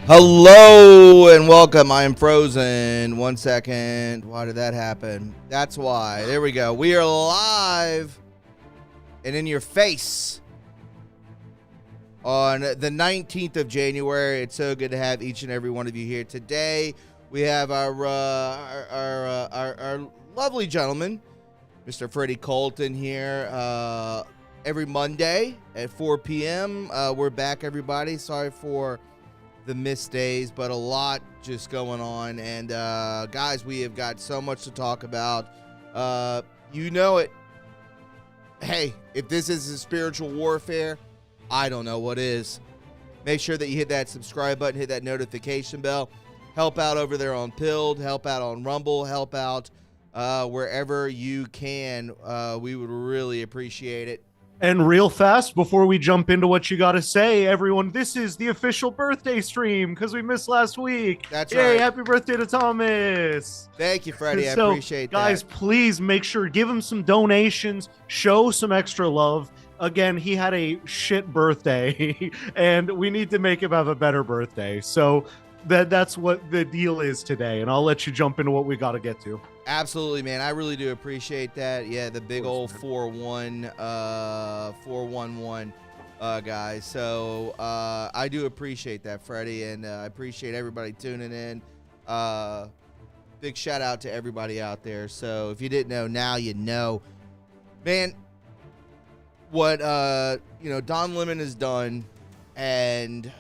Hello and welcome. I am frozen. 1 second. Why did that happen? That's why. There we go. We are live and in your face on the 19th of January. It's so good to have each and every one of you here today. We have our lovely gentleman, Mr. Freddie Colton here. Every Monday at 4 p.m. We're back, everybody. Sorry for the missed days, but a lot just going on. And guys, we have got so much to talk about. You know it. Hey, if this is a spiritual warfare, I don't know what is. Make sure that you hit that subscribe button, hit that notification bell. Help out over there on Pilled, help out on Rumble, help out wherever you can. We would really appreciate it. And real fast, before we jump into what you got to say, everyone, this is the official birthday stream because we missed last week. That's Yay, right. Happy birthday to Thomas. Thank you, Freddie. I appreciate that. Guys, please make sure, give him some donations, show some extra love. Again, he had a shit birthday, and we need to make him have a better birthday. So that's what the deal is today, and I'll let you jump into what we got to get to. Absolutely, man. I really do appreciate that. Yeah, the big old 411 guys. So I do appreciate that, Freddie, and I appreciate everybody tuning in. Big shout out to everybody out there. So if you didn't know, now you know. Man, what Don Lemon has done and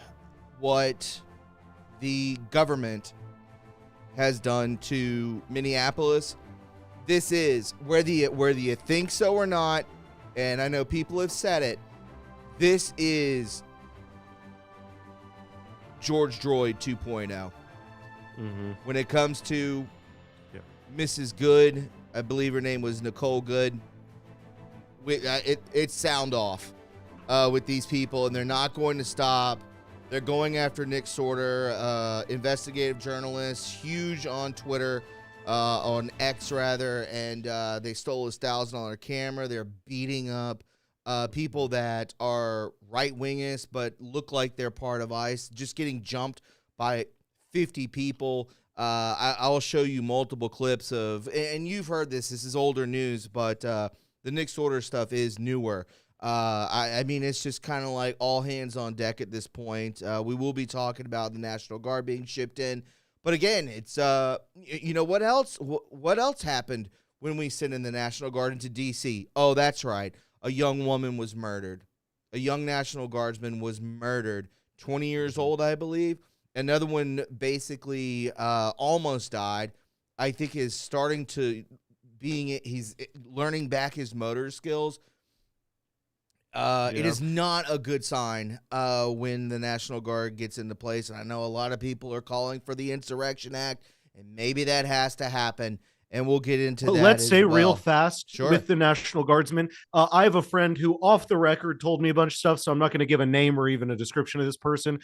what the government has done to Minneapolis. This is whether you think so or not, and I know people have said it. This is George Droid 2.0. When it comes to Mrs. Good, I believe her name was Nicole Good. It's sound off with these people, and they're not going to stop. They're going after Nick Sorter, investigative journalist, huge on Twitter, on X rather, and they stole his $1,000 camera. They're beating up people that are right-wingist but look like they're part of ICE, just getting jumped by 50 people. I'll show you multiple clips of, and you've heard this is older news, but the Nick Sorter stuff is newer. I mean, it's just kind of like all hands on deck at this point. We will be talking about the National Guard being shipped in. But again, it's, what else? What else happened when we sent in the National Guard into D.C.? Oh, that's right. A young woman was murdered. A young National Guardsman was murdered. 20 years old, I believe. Another one basically almost died. I think is starting to he's learning back his motor skills. It is not a good sign when the National Guard gets into place. And I know a lot of people are calling for the Insurrection Act, and maybe that has to happen. And we'll get into that. Let's say well. real fast Sure. With the National Guardsmen. I have a friend who, off the record, told me a bunch of stuff, so I'm not going to give a name or even a description of this person.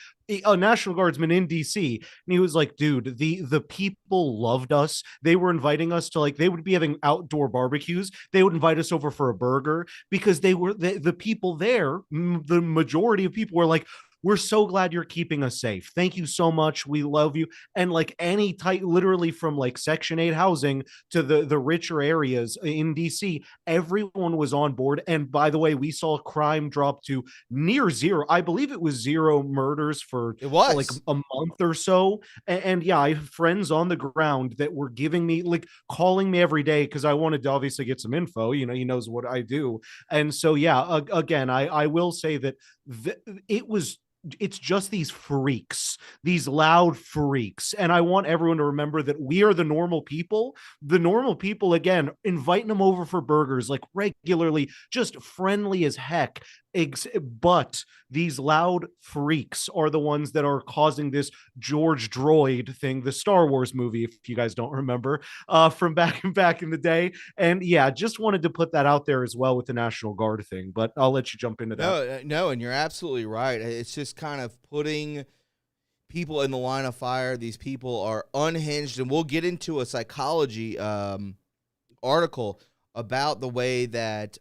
A National Guardsman in D.C., and he was like, dude, the people loved us. They were inviting us to, they would be having outdoor barbecues. They would invite us over for a burger because they were the people there. The majority of people were like, we're so glad you're keeping us safe. Thank you so much. We love you. And any type, literally from Section 8 housing to the richer areas in DC, everyone was on board. And by the way, we saw crime drop to near zero. I believe it was 0 murders for a month or so. And yeah, I have friends on the ground that were giving me, calling me every day because I wanted to obviously get some info. He knows what I do. And so, yeah, again, I will say that it's just these freaks, these loud freaks. And I want everyone to remember that we are the normal people. The normal people, again, inviting them over for burgers, regularly, just friendly as heck. But these loud freaks are the ones that are causing this George Droid thing, the Star Wars movie, if you guys don't remember, from back in the day. And yeah, just wanted to put that out there as well with the National Guard thing, but I'll let you jump into that. No, and you're absolutely right. It's just kind of putting people in the line of fire. These people are unhinged, and we'll get into a psychology article about the way that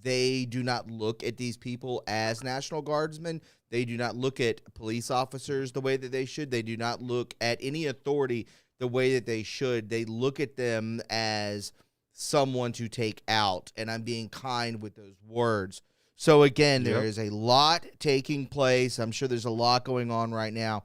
they do not look at these people as National Guardsmen. They do not look at police officers the way that they should. They do not look at any authority the way that they should. They look at them as someone to take out, and I'm being kind with those words. So again, there is a lot taking place. I'm sure there's a lot going on right now.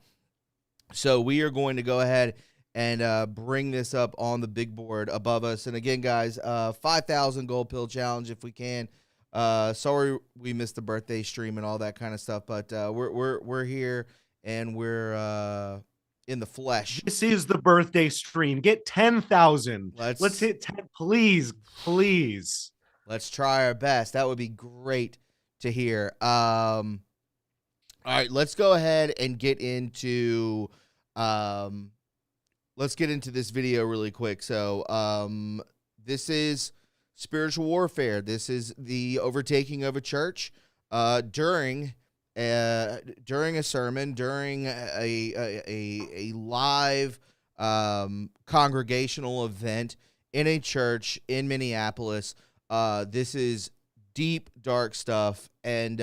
So we are going to go ahead and bring this up on the big board above us. And again, guys, 5,000 gold pill challenge if we can. Sorry we missed the birthday stream and all that kind of stuff, but we're here and we're in the flesh. This is the birthday stream. Get 10,000. Let's hit 10, please. Let's try our best. That would be great to hear. All right, let's go ahead and get into this video really quick. So this is spiritual warfare. This is the overtaking of a church during a sermon, during a live congregational event in a church in Minneapolis. This is deep, dark stuff, and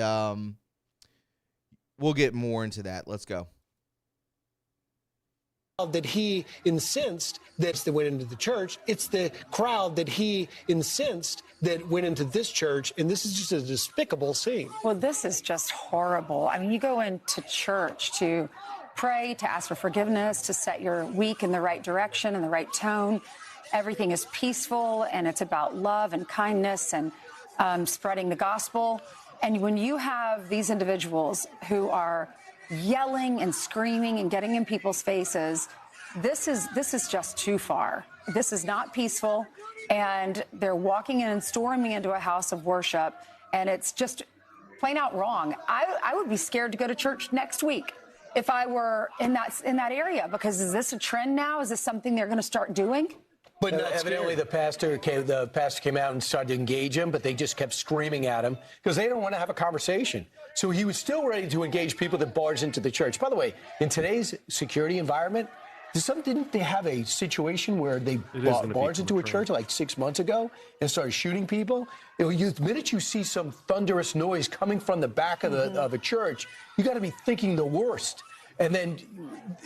we'll get more into that. Let's go. That he incensed that went into the church. It's the crowd that he incensed that went into this church, and this is just a despicable scene. Well, this is just horrible. I mean, you go into church to pray, to ask for forgiveness, to set your week in the right direction and the right tone. Everything is peaceful, and it's about love and kindness and spreading the gospel. And when you have these individuals who are yelling and screaming and getting in people's faces, this is just too far. This is not peaceful, and they're walking in and storming into a house of worship, and it's just plain out wrong. I would be scared to go to church next week if I were in that area, because is this a trend now? Is this something they're going to start doing? But evidently the pastor came out and started to engage him, but they just kept screaming at him because they don't want to have a conversation. So he was still ready to engage people that barged into the church. By the way, in today's security environment, didn't they have a situation where they barged into a church like 6 months ago and started shooting people? The minute you see some thunderous noise coming from the back of a church, you got to be thinking the worst. And then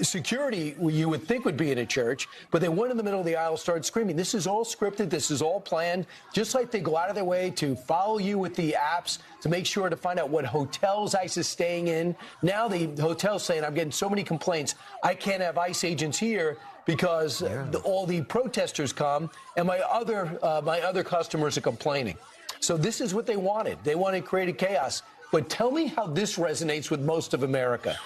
security, you would think would be in a church, but they went in the middle of the aisle, started screaming. This is all scripted. This is all planned. Just like they go out of their way to follow you with the apps to make sure to find out what hotels ICE is staying in. Now the hotel's saying, I'm getting so many complaints. I can't have ICE agents here because all the protesters come, and my other customers are complaining. So this is what they wanted. They wanted created chaos. But tell me how this resonates with most of America.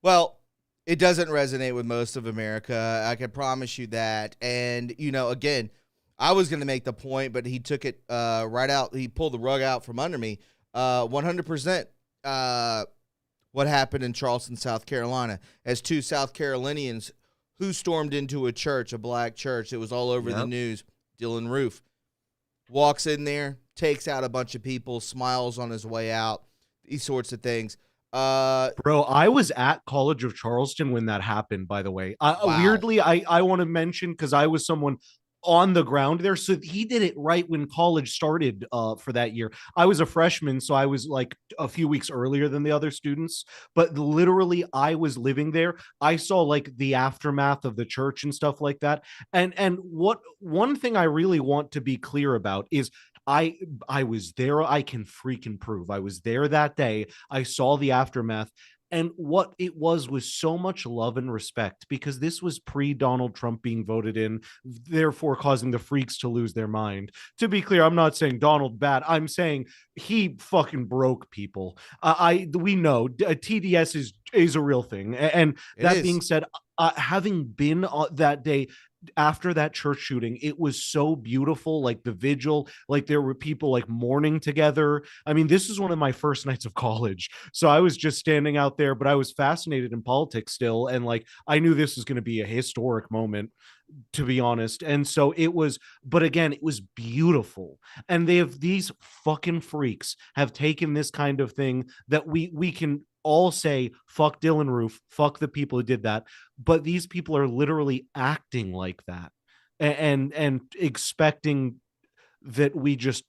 Well, it doesn't resonate with most of America. I can promise you that. And, again, I was going to make the point, but he took it right out. He pulled the rug out from under me. 100% what happened in Charleston, South Carolina, as two South Carolinians who stormed into a church, a black church. It was all over the news. Dylan Roof walks in there, takes out a bunch of people, smiles on his way out, these sorts of things. Bro, I was at College of Charleston when that happened, by the way. Wow. Weirdly, I want to mention, because I was someone on the ground there, so he did it right when college started for that year. I was a freshman, so I was like a few weeks earlier than the other students, but literally I was living there. I saw like the aftermath of the church and stuff like that. And what one thing I really want to be clear about is I was there. I can freaking prove I was there that day. I saw the aftermath. And what it was so much love and respect, because this was pre-Donald Trump being voted in, therefore causing the freaks to lose their mind. To be clear, I'm not saying Donald bad. I'm saying he fucking broke people. We know TDS is a real thing. And that being said, having been that day after that church shooting, it was so beautiful. Like the vigil, like there were people like mourning together. I mean, this is one of my first nights of college, so I was just standing out there, but I was fascinated in politics still, and like I knew this was going to be a historic moment, to be honest. And so it was, but again, it was beautiful. And these fucking freaks have taken this kind of thing that we can all say, fuck Dylan Roof, fuck the people who did that, but these people are literally acting like that and expecting that we just,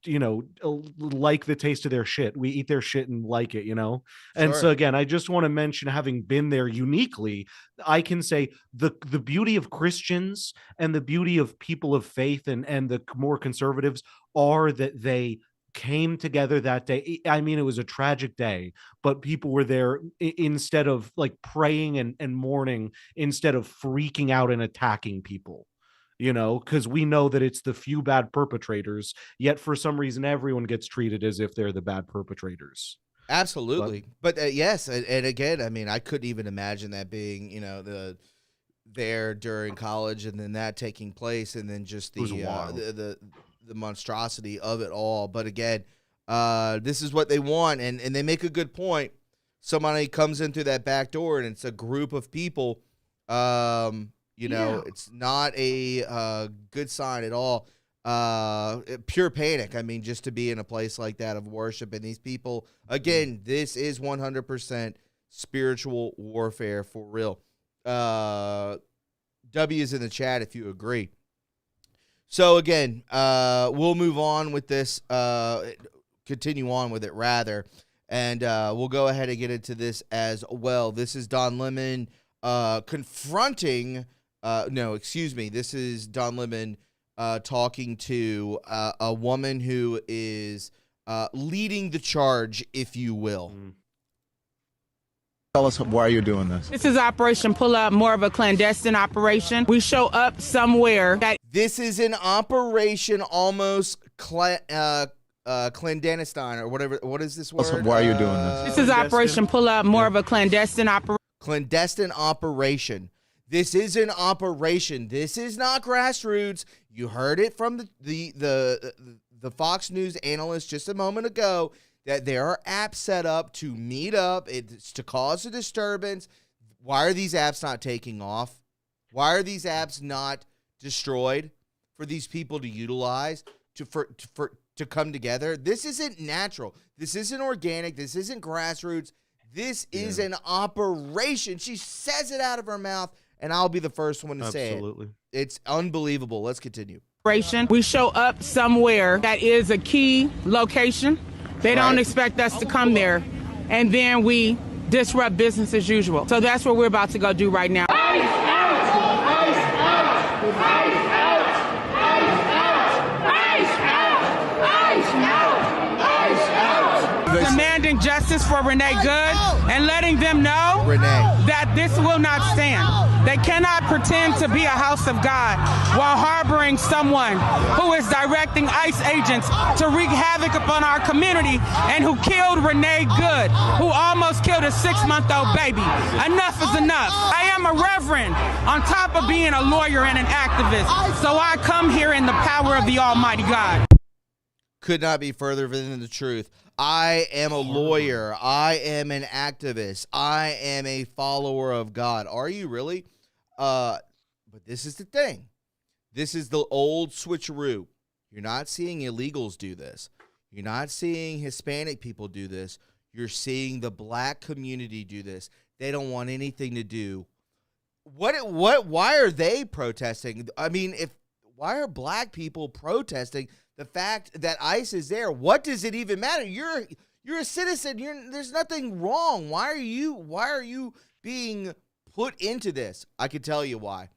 like the taste of their shit. We eat their shit and like it, And so Sure. again, I just want to mention, having been there uniquely, I can say the beauty of Christians and the beauty of people of faith and the more conservatives are that they came together that day. I mean, it was a tragic day, but people were there instead of like praying and mourning, instead of freaking out and attacking people, because we know that it's the few bad perpetrators, yet for some reason everyone gets treated as if they're the bad perpetrators. Absolutely. But yes, and again, I mean, I couldn't even imagine that being, there during college and then that taking place and then just the monstrosity of it all. But again, this is what they want, and they make a good point. Somebody comes in through that back door and it's a group of people. It's not a good sign at all. Pure panic. I mean, just to be in a place like that of worship, and these people, again, this is 100% spiritual warfare for real. W is in the chat if you agree. So again, we'll move on with this, continue on with it rather, and we'll go ahead and get into this as well. This is Don Lemon confronting. This is Don Lemon talking to a woman who is leading the charge, if you will. Tell us why you're doing this. This is Operation Pull Up, more of a clandestine operation. We show up somewhere that... This is an operation almost clandestine or whatever. What is this word? Tell us why you're doing this. This is Operation Pull Up, more of a clandestine operation. Clandestine operation. This is an operation. This is not grassroots. You heard it from the Fox News analyst just a moment ago that there are apps set up to meet up. It's to cause a disturbance. Why are these apps not taking off? Why are these apps not destroyed for these people to utilize to come together? This isn't natural. This isn't organic. This isn't grassroots. This is an operation. She says it out of her mouth, and I'll be the first one to say it. Absolutely. It's unbelievable. Let's continue. We show up somewhere that is a key location. They don't expect us to come there, and then we disrupt business as usual. So that's what we're about to go do right now. ICE out! ICE out! ICE out! ICE out! ICE out! ICE out! Demanding justice for Renee Good and letting them know that this will not stand. They cannot pretend to be a house of God while harboring someone who is directing ICE agents to wreak havoc upon our community and who killed Renee Good, who almost killed a 6-month-old baby. Enough is enough. I am a reverend on top of being a lawyer and an activist, so I come here in the power of the Almighty God. Could not be further than the truth. I am a lawyer. I am an activist. I am a follower of God. Are you really? But this is the thing. This is the old switcheroo. You're not seeing illegals do this. You're not seeing Hispanic people do this. You're seeing the black community do this. They don't want anything to do. Why are they protesting? I mean, why are black people protesting the fact that ICE is there? What does it even matter? You're a citizen. There's nothing wrong. Why are you being put into this? I can tell you why.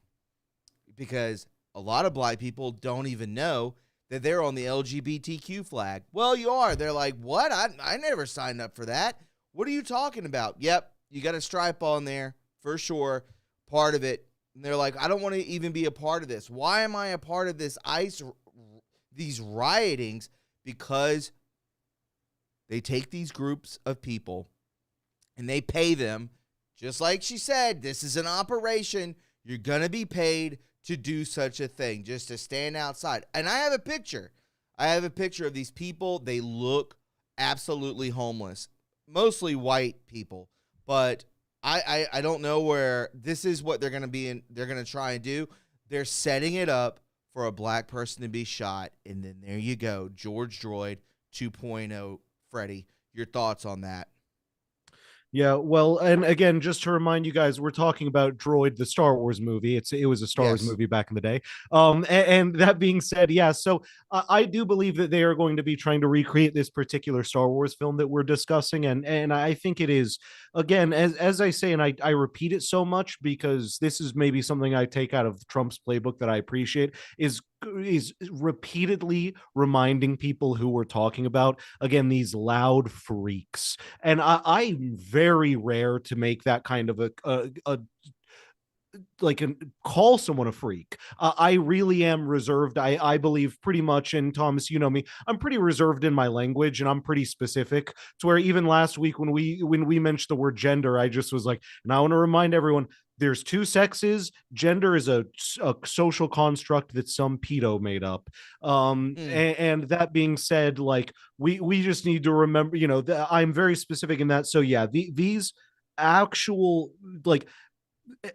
Because a lot of black people don't even know that they're on the LGBTQ flag. Well, you are. They're like, what? I never signed up for that. What are you talking about? Yep, you got a stripe on there for sure. Part of it. And they're like, I don't want to even be a part of this. Why am I a part of this ICE, these riotings? Because they take these groups of people and they pay them, just like she said, this is an operation. You're going to be paid to do such a thing, just to stand outside. And I have a picture. Of these people. They look absolutely homeless, mostly white people, but I don't know where this is what they're going to be in. They're going to try and do. They're setting it up for a black person to be shot. And then there you go. George Droid 2.0. Freddie, your thoughts on that? Yeah, well, and again, just to remind you guys, we're talking about Droid, the Star Wars movie. It was a Star Wars movie back in the day. And that being said, yeah, so I do believe that they are going to be trying to recreate this particular Star Wars film that we're discussing, and I think it is, again, as I say, and I repeat it so much because this is maybe something I take out of Trump's playbook that I appreciate is repeatedly reminding people who we're talking about, again, these loud freaks. And I'm very rare to make that kind of a like call someone a freak. I really am reserved. I believe pretty much, and Thomas, you know me, I'm pretty reserved in my language, and I'm pretty specific to where even last week when we mentioned the word gender, I just was like, and I want to remind everyone, there's two sexes. Gender is a social construct that some pedo made up. And that being said, like we just need to remember, I'm very specific in that. So yeah, these actual, like,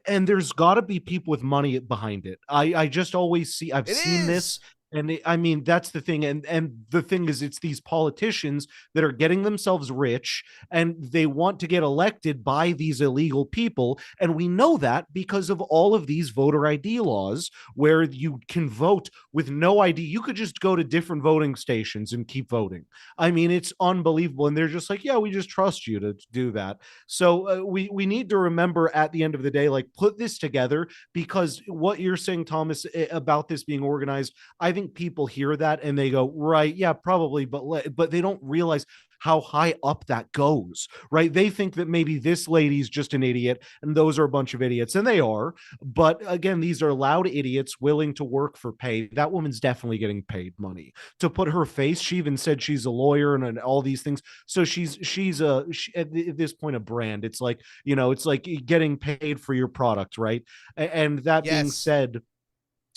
and there's got to be people with money behind it. I just always see, I've seen this, and I mean, that's the thing. And the thing is, it's these politicians that are getting themselves rich, and they want to get elected by these illegal people. And we know that because of all of these voter ID laws where you can vote with no ID. You could just go to different voting stations and keep voting. I mean, it's unbelievable. And they're just like, yeah, we just trust you to do that. So we need to remember at the end of the day, like, put this together, because what you're saying, Thomas, about this being organized, I think people hear that and they go, right, yeah, probably, but they don't realize how high up that goes, right? They think that maybe this lady's just an idiot and those are a bunch of idiots, and they are. But again, these are loud idiots willing to work for pay. That woman's definitely getting paid money to put her face. She even said she's a lawyer and all these things. So she's at this point a brand. It's like, it's like getting paid for your product, right? And that being said,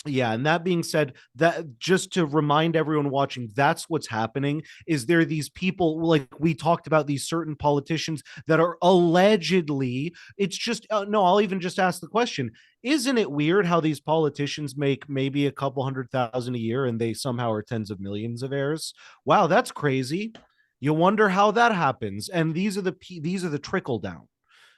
yeah, and that being said, that just to remind everyone watching, that's what's happening. Is there these people, like we talked about, these certain politicians that are allegedly, it's just no, I'll even just ask the question, isn't it weird how these politicians make maybe a couple 100,000 a year and they somehow are tens of millions of heirs? Wow, that's crazy. You wonder how that happens. And these are the trickle down.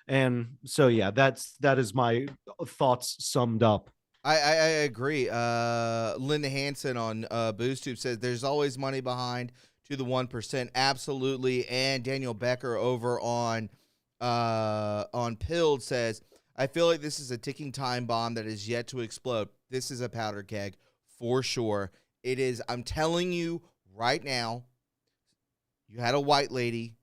And so yeah, that is my thoughts summed up. I agree. Linda Hansen on BoostTube says there's always money behind to the 1%. Absolutely. And Daniel Becker over on Pilled says, I feel like this is a ticking time bomb that is yet to explode. This is a powder keg for sure. It is. I'm telling you right now, you had a white lady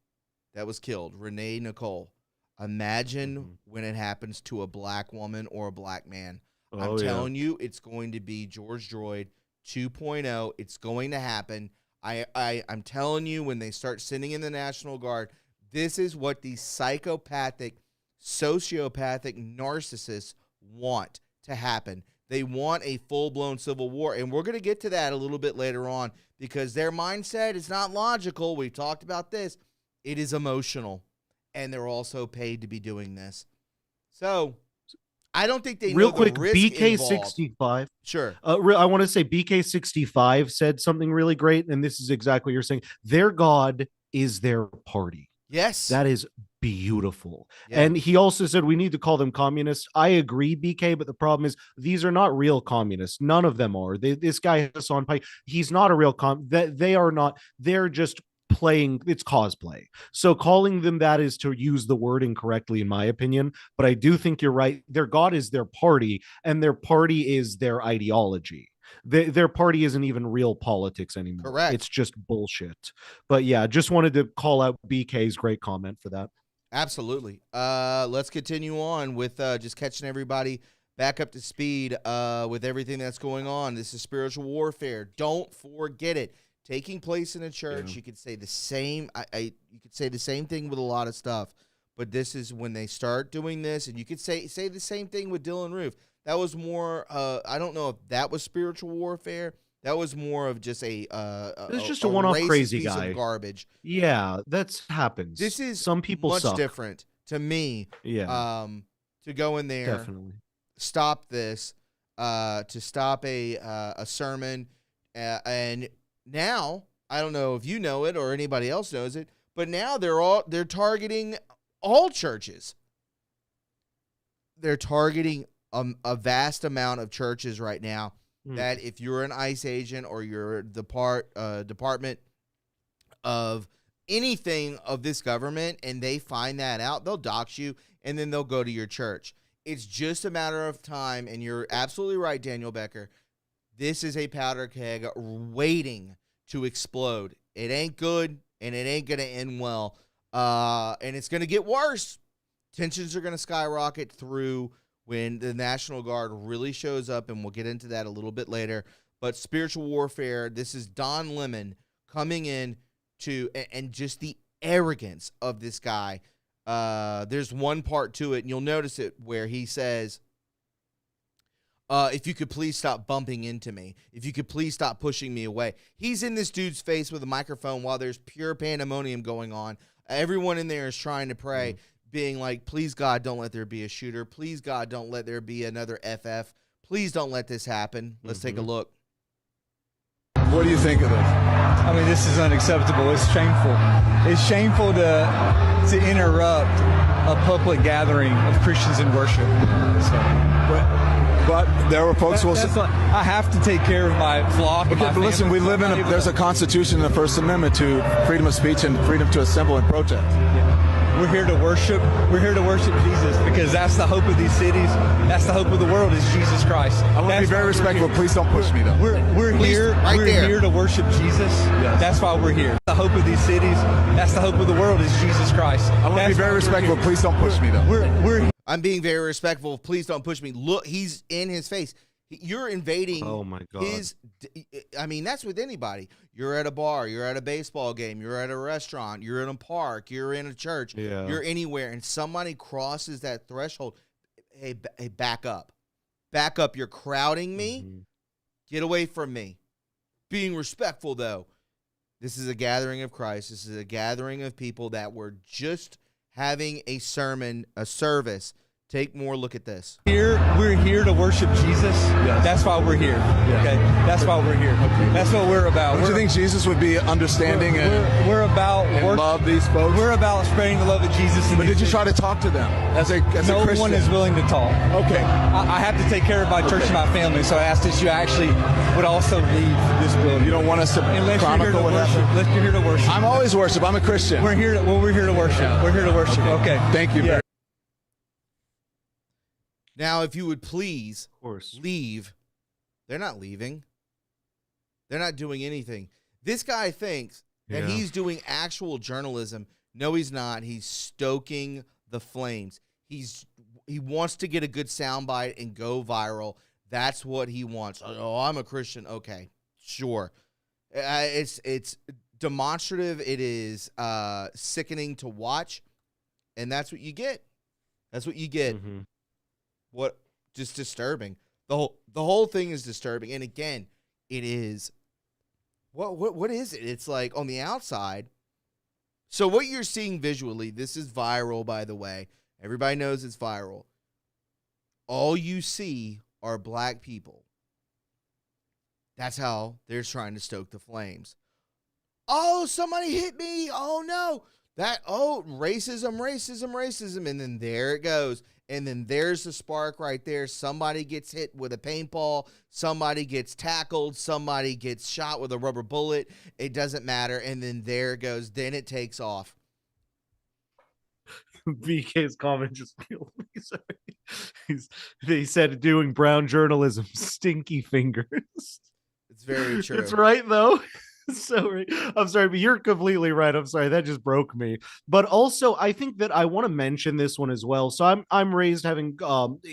that was killed, Renee Nicole. Imagine when it happens to a black woman or a black man. I'm telling you, it's going to be George Droid 2.0. It's going to happen. I'm telling you, when they start sending in the National Guard, this is what these psychopathic, sociopathic narcissists want to happen. They want a full-blown civil war, and we're going to get to that a little bit later on because their mindset is not logical. We've talked about this. It is emotional, and they're also paid to be doing this. So I don't think they real know quick. the risk BK65. Sure. I want to say BK65 said something really great, and this is exactly what you're saying. Their God is their party. Yes, that is beautiful. Yeah. And he also said we need to call them communists. I agree, BK, but the problem is these are not real communists. None of them are. This guy Hassan Pike, he's not a real they are not. They're just playing, it's cosplay. So calling them that is to use the word incorrectly, in my opinion. But I do think you're right. Their God is their party, and their party is their ideology. Their party isn't even real politics anymore. Correct. It's just bullshit. But yeah, just wanted to call out BK's great comment for that. Absolutely. Let's continue on with just catching everybody back up to speed with everything that's going on. This is spiritual warfare. Don't forget it. Taking place in a church, yeah. You could say the same. You could say the same thing with a lot of stuff, but this is when they start doing this, and you could say the same thing with Dylan Roof. That was more. I don't know if that was spiritual warfare. That was more of just it's just a one-off crazy piece guy. Of garbage. Yeah, that happens. This is some people much suck. different to me. Yeah. To go in there, definitely stop this. To stop a sermon, and now I don't know if you know it or anybody else knows it, but now they're targeting all churches. They're targeting a vast amount of churches right now that if you're an ICE agent or you're the department of anything of this government and they find that out, they'll dox you and then they'll go to your church. It's just a matter of time, and you're absolutely right, Daniel Becker. This is a powder keg waiting to explode. It ain't good, and it ain't going to end well, and it's going to get worse. Tensions are going to skyrocket through when the National Guard really shows up, and we'll get into that a little bit later. But spiritual warfare, this is Don Lemon coming in and just the arrogance of this guy. There's one part to it, and you'll notice it where he says, if you could please stop bumping into me, if you could please stop pushing me away. He's in this dude's face with a microphone while there's pure pandemonium going on. Everyone in there is trying to pray, being like, please, God, don't let there be a shooter. Please, God, don't let there be another FF. Please don't let this happen. Let's take a look. What do you think of this? I mean, this is unacceptable. It's shameful. It's shameful to interrupt a public gathering of Christians in worship. But there were folks who will say, I have to take care of my flock. okay, but listen, we live in there's a constitution in the First Amendment to freedom of speech and freedom to assemble and protest. We're here to worship. We're here to worship Jesus because that's the hope of these cities. That's the hope of the world is Jesus Christ. I want to be very respectful. Please don't push me, though. We're here. Right we're there. here to worship Jesus. Yes. That's why we're here. The hope of these cities. That's the hope of the world is Jesus Christ. I want to be very respectful. Please don't push me, though. We're I'm being very respectful. Please don't push me. Look, he's in his face. You're invading I mean, that's with anybody. You're at a bar, you're at a baseball game, you're at a restaurant, you're in a park, you're in a church, you're anywhere, and somebody crosses that threshold. Hey, back up. Back up. You're crowding me. Get away from me. Being respectful, though. This is a gathering of Christ. This is a gathering of people that were just having a sermon, a service. Take more look at this. We're here to worship Jesus. Yes. That's why we're here. Yes. Okay, that's why we're here. Okay. That's what we're about. Don't you think Jesus would be understanding we're about and love these folks? We're about spreading the love of Jesus. But did you try to talk to them as a Christian? No one is willing to talk. Okay. I have to take care of my church and my family, so I asked that you actually would also leave this building. You don't want us to chronicle what happened? Unless you're here to worship. I'm always worship. I'm a Christian. We're here to worship. Yeah. We're here to worship. Okay. Thank you. Now, if you would please Of course. leave. They're not leaving. They're not doing anything. This guy thinks that he's doing actual journalism. No, he's not. He's stoking the flames. He wants to get a good soundbite and go viral. That's what he wants. Oh, I'm a Christian. Okay, sure. It's demonstrative. It is sickening to watch, and that's what you get. That's what you get. What just disturbing. The whole thing is disturbing. And again, it is what is it? It's like on the outside. So what you're seeing visually, this is viral, by the way. Everybody knows it's viral. All you see are black people. That's how they're trying to stoke the flames. Oh, somebody hit me. Oh no. Racism. And then there it goes. And then there's the spark right there. Somebody gets hit with a paintball. Somebody gets tackled. Somebody gets shot with a rubber bullet. It doesn't matter. And then there it goes. Then it takes off. BK's comment just killed me. Sorry. They said doing brown journalism, stinky fingers. It's very true. It's right, though. So right. I'm sorry, but you're completely right. I'm sorry, that just broke me. But also, I think that I want to mention this one as well. So I'm raised having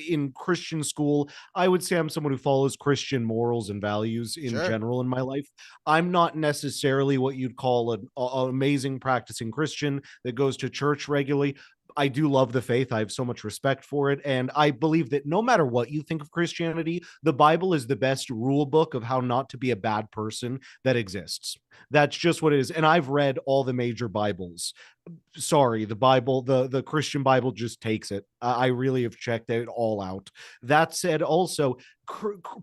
in Christian school. I would say I'm someone who follows Christian morals and values in general in my life. I'm not necessarily what you'd call an amazing practicing Christian that goes to church regularly. I do love the faith. I have so much respect for it. And I believe that no matter what you think of Christianity, the Bible is the best rule book of how not to be a bad person that exists. That's just what it is. And I've read all the major Bibles. sorry, the Bible, the Christian Bible just takes it. I really have checked it all out. That said, also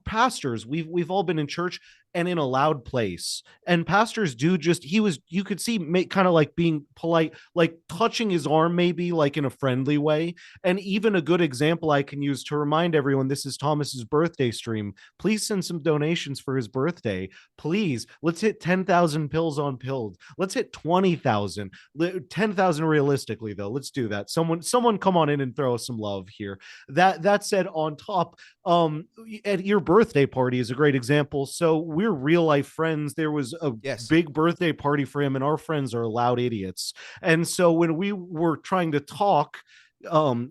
pastors, we've all been in church and in a loud place, and pastors do just, you could see kind of like being polite, like touching his arm, maybe like in a friendly way. And even a good example I can use to remind everyone, this is Thomas's birthday stream. Please send some donations for his birthday. Please, let's hit 10,000 pills on pilled. Let's hit 20,000, 10,000 realistically though. Let's do that. Someone come on in and throw us some love here. That said, on top, at your birthday party is a great example. So we're real life friends. There was a big birthday party for him, and our friends are loud idiots. And so when we were trying to talk,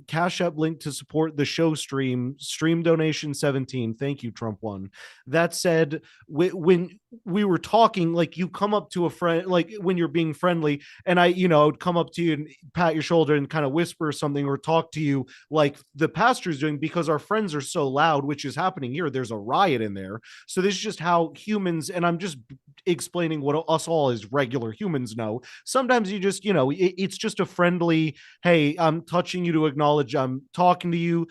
Cash App link to support the show stream donation 17. Thank you, Trump one. That said, when we were talking, like, you come up to a friend, like when you're being friendly, and I would come up to you and pat your shoulder and kind of whisper something or talk to you like the pastor's doing, because our friends are so loud, which is happening here. There's a riot in there. So this is just how humans, and I'm just explaining what us all as regular humans know. Sometimes you just, it's just a friendly, hey, I'm touching you to acknowledge I'm talking to you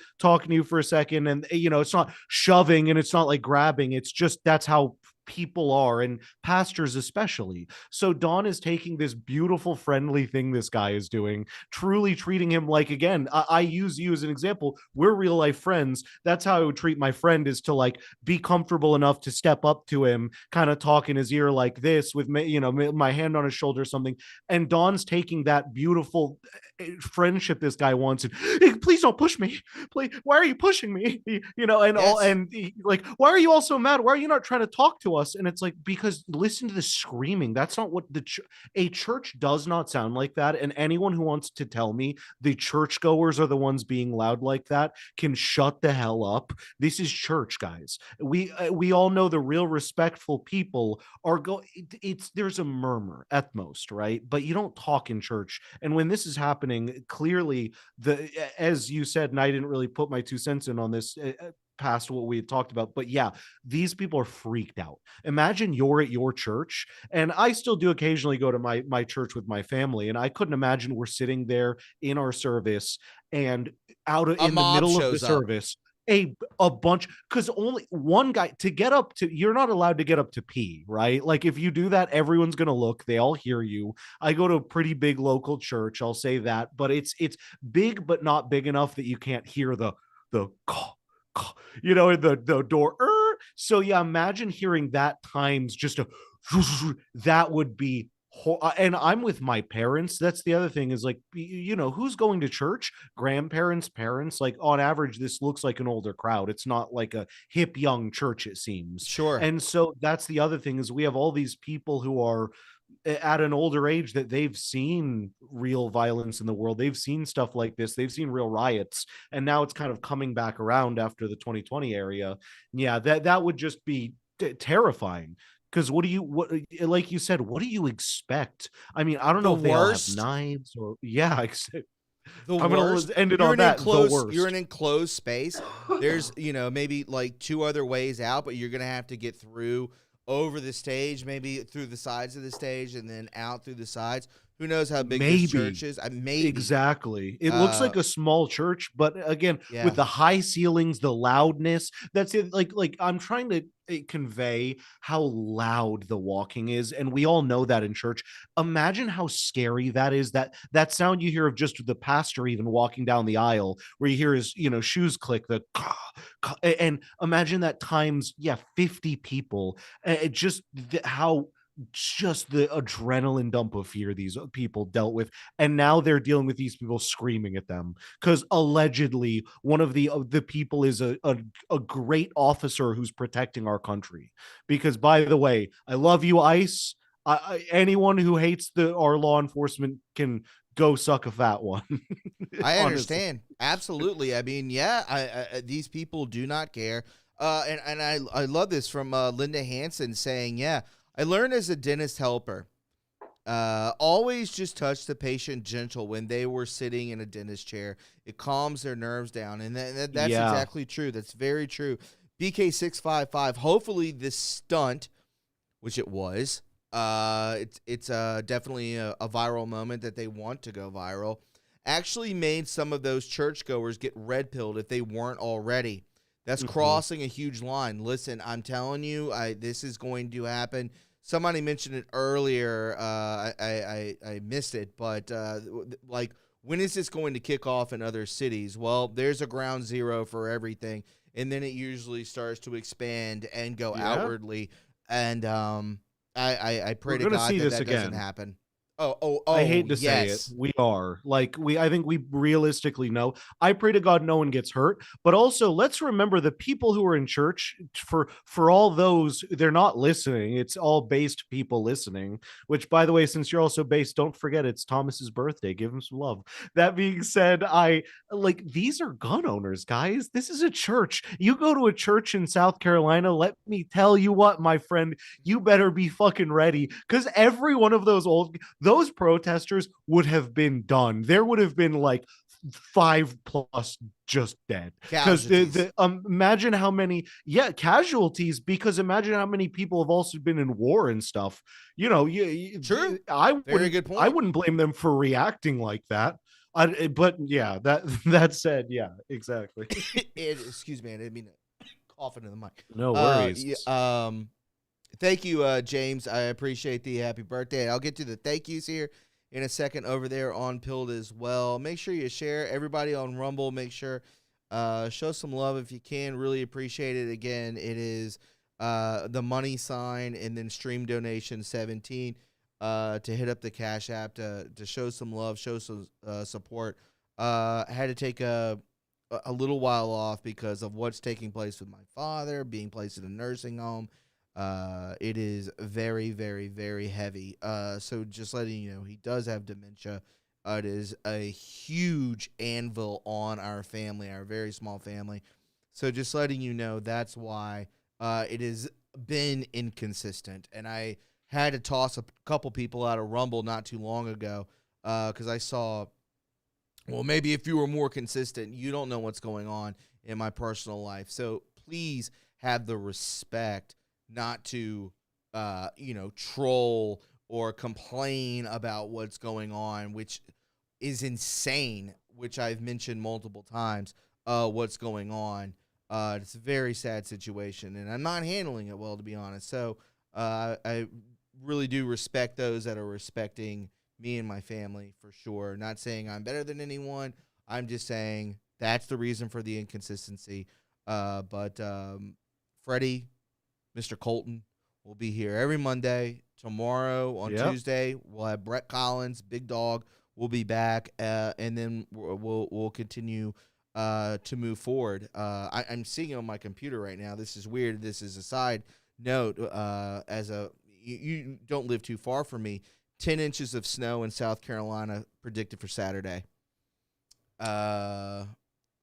for a second. And, it's not shoving and it's not like grabbing. It's just, that's how people are, and pastors especially. So Don is taking this beautiful friendly thing this guy is doing, truly treating him like, again, I use you as an example. We're real life friends. That's how I would treat my friend, is to like be comfortable enough to step up to him, kind of talk in his ear like this with me, my hand on his shoulder or something. And Don's taking that beautiful friendship this guy wants, and hey, please don't push me, please, why are you pushing me, like, why are you all so mad, why are you not trying to talk to us? And it's like, because listen to the screaming. That's not what a church does not sound like that. And anyone who wants to tell me the churchgoers are the ones being loud like that can shut the hell up. This is church, guys. We all know the real respectful people are there's a murmur at most, right? But you don't talk in church. And when this is happening, clearly, as you said, and I didn't really put my 2 cents in on this, past what we had talked about, but yeah, these people are freaked out. Imagine you're at your church, and I still do occasionally go to my church with my family, and I couldn't imagine we're sitting there in our service, and in the middle of the service, a bunch, because only one guy to get up to, you're not allowed to get up to pee, right? Like, if you do that, everyone's gonna look, they all hear you. I go to a pretty big local church, I'll say that, but it's big but not big enough that you can't hear the the door. So yeah, imagine hearing that times just that would be. And I'm with my parents. That's the other thing, is like, who's going to church? Grandparents, parents. Like, on average, this looks like an older crowd. It's not like a hip young church, it seems. Sure. And so that's the other thing, is we have all these people who are at an older age that they've seen real violence in the world. They've seen stuff like this. They've seen real riots, and now it's kind of coming back around after the 2020 area. Yeah, that would just be terrifying. Because like you said, what do you expect? I mean, I don't know if they all have knives or I'm gonna end it on that. The worst. You're in an enclosed space. There's maybe like 2 other ways out, but you're gonna have to get through over the stage, maybe through the sides of the stage, and then out through the sides. Who knows how big this church is? Maybe. Exactly. It looks like a small church, but again, with the high ceilings, the loudness, that's it. Like I'm trying to convey how loud the walking is, and we all know that in church. Imagine how scary that is, that sound you hear of just the pastor even walking down the aisle, where you hear his shoes click, and imagine that times 50 people. How just the adrenaline dump of fear these people dealt with, and now they're dealing with these people screaming at them because allegedly one of the people is a great officer who's protecting our country. Because, by the way, I love you, ICE. Anyone who hates our law enforcement can go suck a fat one. I understand. Absolutely. I mean, these people do not care. And I love this from Linda Hansen saying, I learned as a dentist helper, always just touch the patient gentle when they were sitting in a dentist chair. It calms their nerves down. And that's exactly true. That's very true. BK655, hopefully this stunt, which it was, It's definitely a viral moment that they want to go viral. Actually made some of those churchgoers get red-pilled if they weren't already. That's crossing a huge line. Listen, I'm telling you, this is going to happen. Somebody mentioned it earlier. I missed it, but like, when is this going to kick off in other cities? Well, there's a ground zero for everything, and then it usually starts to expand and go outwardly. And I pray to God that doesn't happen. I hate to say it. We are I think we realistically know. I pray to God no one gets hurt, but also let's remember the people who are in church, for all those, they're not listening. It's all based people listening, which, by the way, since you're also based, don't forget it's Thomas's birthday. Give him some love. That being said, these are gun owners, guys. This is a church. You go to a church in South Carolina, let me tell you what, my friend, you better be fucking ready, because every one of those protesters would have been done. There would have been like 5+ just dead. Because imagine how many casualties, because imagine how many people have also been in war and stuff. True. Very good point. I wouldn't blame them for reacting like that. But yeah, that said, yeah, exactly. Excuse me, I didn't mean to cough into the mic. No worries. Thank you, James. I appreciate the happy birthday. I'll get to the thank yous here in a second over there on Pilled as well. Make sure you share. Everybody on Rumble, make sure show some love if you can. Really appreciate it. Again, it is the money sign and then stream donation 17 to hit up the Cash App to show some love, show some support. I had to take a little while off because of what's taking place with my father, being placed in a nursing home. It is very, very, very heavy. So just letting you know, he does have dementia. It is a huge anvil on our family, our very small family. So just letting you know, that's why it has been inconsistent. And I had to toss a couple people out of Rumble not too long ago because I saw, well, maybe if you were more consistent, you don't know what's going on in my personal life. So please have the respect not to, troll or complain about what's going on, which is insane, which I've mentioned multiple times, what's going on. It's a very sad situation, and I'm not handling it well, to be honest. So I really do respect those that are respecting me and my family, for sure. Not saying I'm better than anyone. I'm just saying that's the reason for the inconsistency. But Freddie, Mr. Colton will be here every Monday. Tomorrow on Tuesday, we'll have Brett Collins, Big Dog. We'll be back, and then we'll continue to move forward. I'm seeing it on my computer right now. This is weird. This is a side note. You don't live too far from me. 10 inches of snow in South Carolina predicted for Saturday.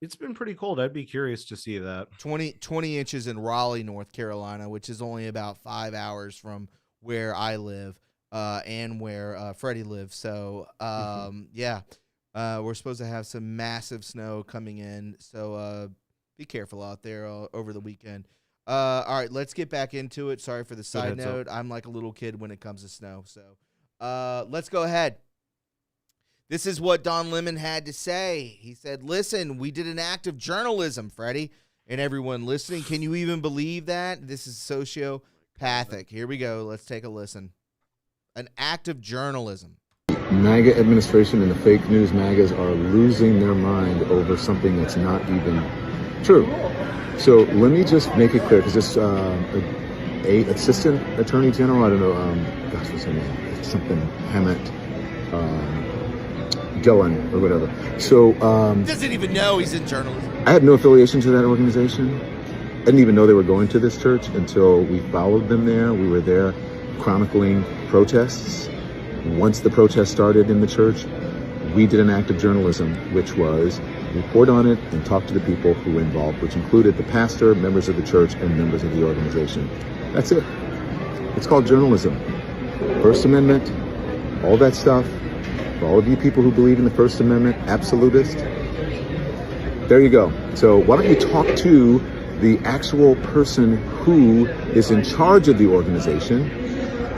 It's been pretty cold. I'd be curious to see that. 20 inches in Raleigh, North Carolina, which is only about 5 hours from where I live and where Freddie lives. So, we're supposed to have some massive snow coming in. So be careful out there over the weekend. All right, let's get back into it. Sorry for the side note. I'm like a little kid when it comes to snow. So let's go ahead. This is what Don Lemon had to say. He said, listen, we did an act of journalism, Freddie, and everyone listening. Can you even believe that? This is sociopathic. Here we go. Let's take a listen. An act of journalism. MAGA administration and the fake news MAGAs are losing their mind over something that's not even true. So let me just make it clear, because this assistant attorney general, I don't know, what's her name? Something Hammett. Dillon or whatever. So doesn't even know he's in journalism. I had no affiliation to that organization. I didn't even know they were going to this church until we followed them there. We were there chronicling protests. Once the protest started in the church, we did an act of journalism, which was report on it and talk to the people who were involved, which included the pastor, members of the church, and members of the organization. That's it. It's called journalism. First Amendment, all that stuff. For all of you people who believe in the First Amendment, absolutist, there you go. So why don't you talk to the actual person who is in charge of the organization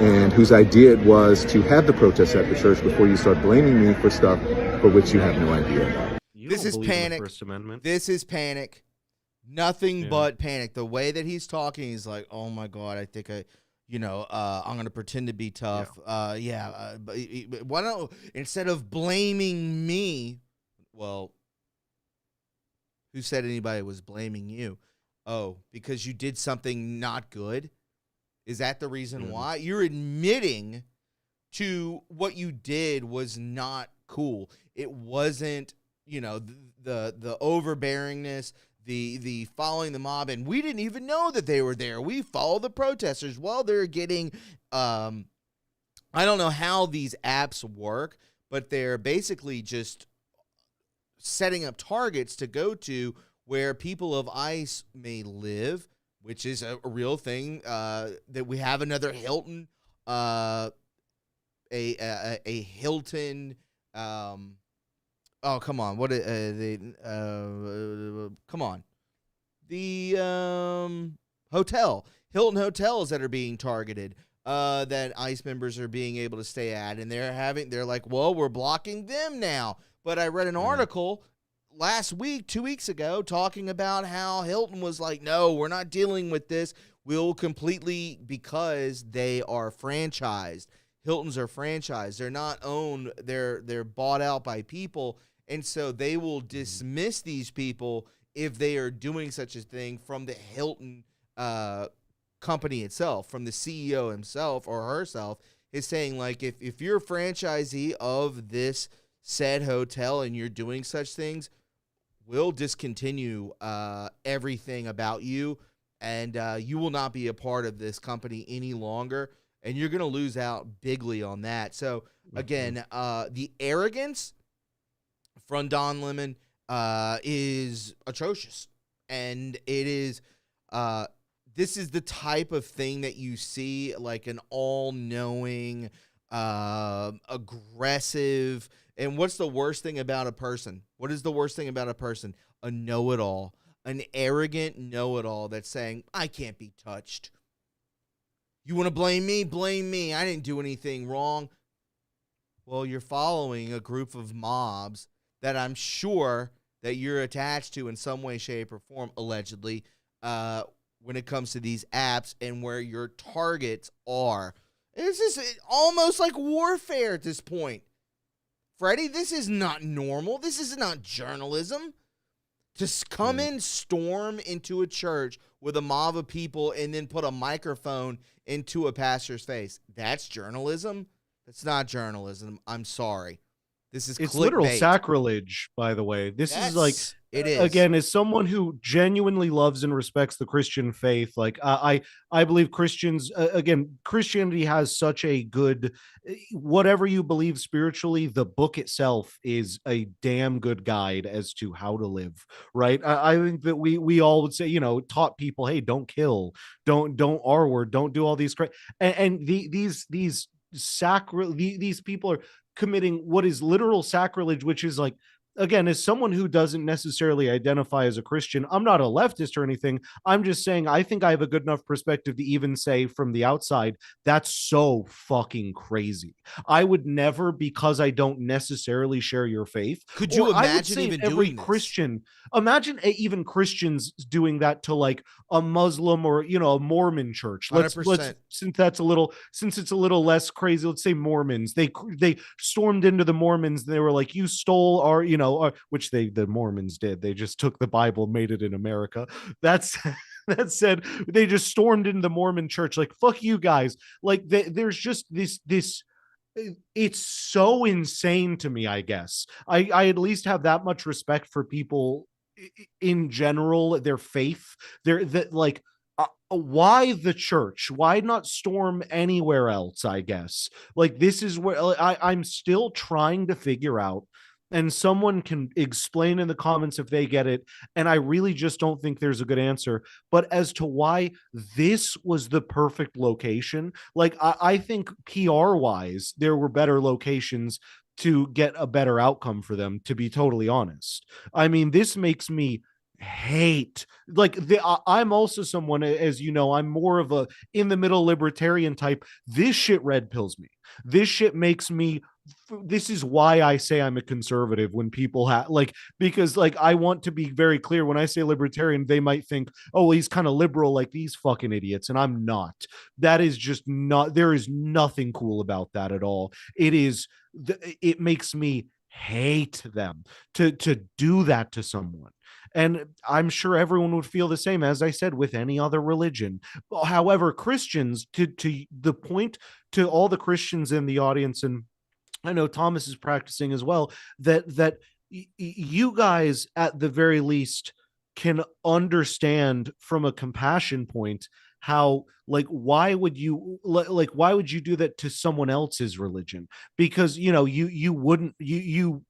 and whose idea it was to have the protests at the church before you start blaming me for stuff for which you have no idea. This is panic. First Amendment. This is panic. Nothing but panic. The way that he's talking, he's like, "Oh my God, I think I'm going to pretend to be tough." But why don't, instead of blaming me, well, who said anybody was blaming you? Oh, because you did something not good? Is that the reason why? You're admitting to what you did was not cool. It wasn't, the overbearingness, the following the mob, and we didn't even know that they were there. We follow the protesters. Well, they're getting, I don't know how these apps work, but they're basically just setting up targets to go to where people of ICE may live, which is a real thing. That we have another Hilton, a Hilton. Oh, come on! Come on, the hotel, Hilton hotels that are being targeted. That ICE members are being able to stay at, and they're like, well, we're blocking them now. But I read an article last week, 2 weeks ago, talking about how Hilton was like, no, we're not dealing with this. We'll completely, because they are franchised. Hiltons are franchised. They're not owned. They're bought out by people. And so they will dismiss these people if they are doing such a thing from the Hilton company itself, from the CEO himself or herself, is saying, like, if you're a franchisee of this said hotel and you're doing such things, we'll discontinue everything about you, and you will not be a part of this company any longer, and you're going to lose out bigly on that. So, again, the arrogance from Don Lemon is atrocious, and it is this is the type of thing that you see, like an all-knowing, aggressive. And what's the worst thing about a person? What is the worst thing about a person? A know-it-all, an arrogant know-it-all that's saying, I can't be touched. You want to blame me? Blame me. I didn't do anything wrong. Well, you're following a group of mobs that I'm sure that you're attached to in some way, shape, or form, allegedly, when it comes to these apps and where your targets are. It's just almost like warfare at this point. Freddie, this is not normal. This is not journalism. To come in, storm into a church with a mob of people and then put a microphone into a pastor's face. That's journalism? That's not journalism. I'm sorry. It's literal sacrilege, by the way. It is. Again, as someone who genuinely loves and respects the Christian faith, like I believe Christians, again, Christianity has such a good, whatever you believe spiritually, the book itself is a damn good guide as to how to live, right? I think that we all would say, taught people, hey, don't kill, don't R word, don't do all these these people are committing what is literal sacrilege, which is like, again, as someone who doesn't necessarily identify as a Christian, I'm not a leftist or anything. I'm just saying I think I have a good enough perspective to even say from the outside, that's so fucking crazy. I would never, because I don't necessarily share your faith. Could you imagine even doing this? Christian, imagine even Christians doing that to like a Muslim or, a Mormon church. Let's since it's a little less crazy, let's say Mormons. They stormed into the Mormons and they were like, you stole our, which the Mormons did. They just took the Bible, made it in America. That said, they just stormed into the Mormon church. Like, fuck you guys. Like, there's just this. It's so insane to me. I guess I at least have that much respect for people in general, their faith. Why the church? Why not storm anywhere else? I guess like this is where I'm still trying to figure out. And someone can explain in the comments if they get it. And I really just don't think there's a good answer. But as to why this was the perfect location, like I think PR-wise, there were better locations to get a better outcome for them, to be totally honest. I mean, this makes me hate like I'm also someone, as you know, I'm more of a in the middle libertarian type. This shit red pills me. This shit makes me this is why I say I'm a conservative when people have like, because like I want to be very clear when I say libertarian, they might think, oh, he's kind of liberal like these fucking idiots. And I'm not. That is just not, there is nothing cool about that at all. It is, it makes me hate them to do that to someone. And I'm sure everyone would feel the same, as I said, with any other religion. However, Christians, to the point, to all the Christians in the audience, and I know Thomas is practicing as well, that you guys at the very least can understand from a compassion point how, like, why would you do that to someone else's religion? Because you wouldn't, you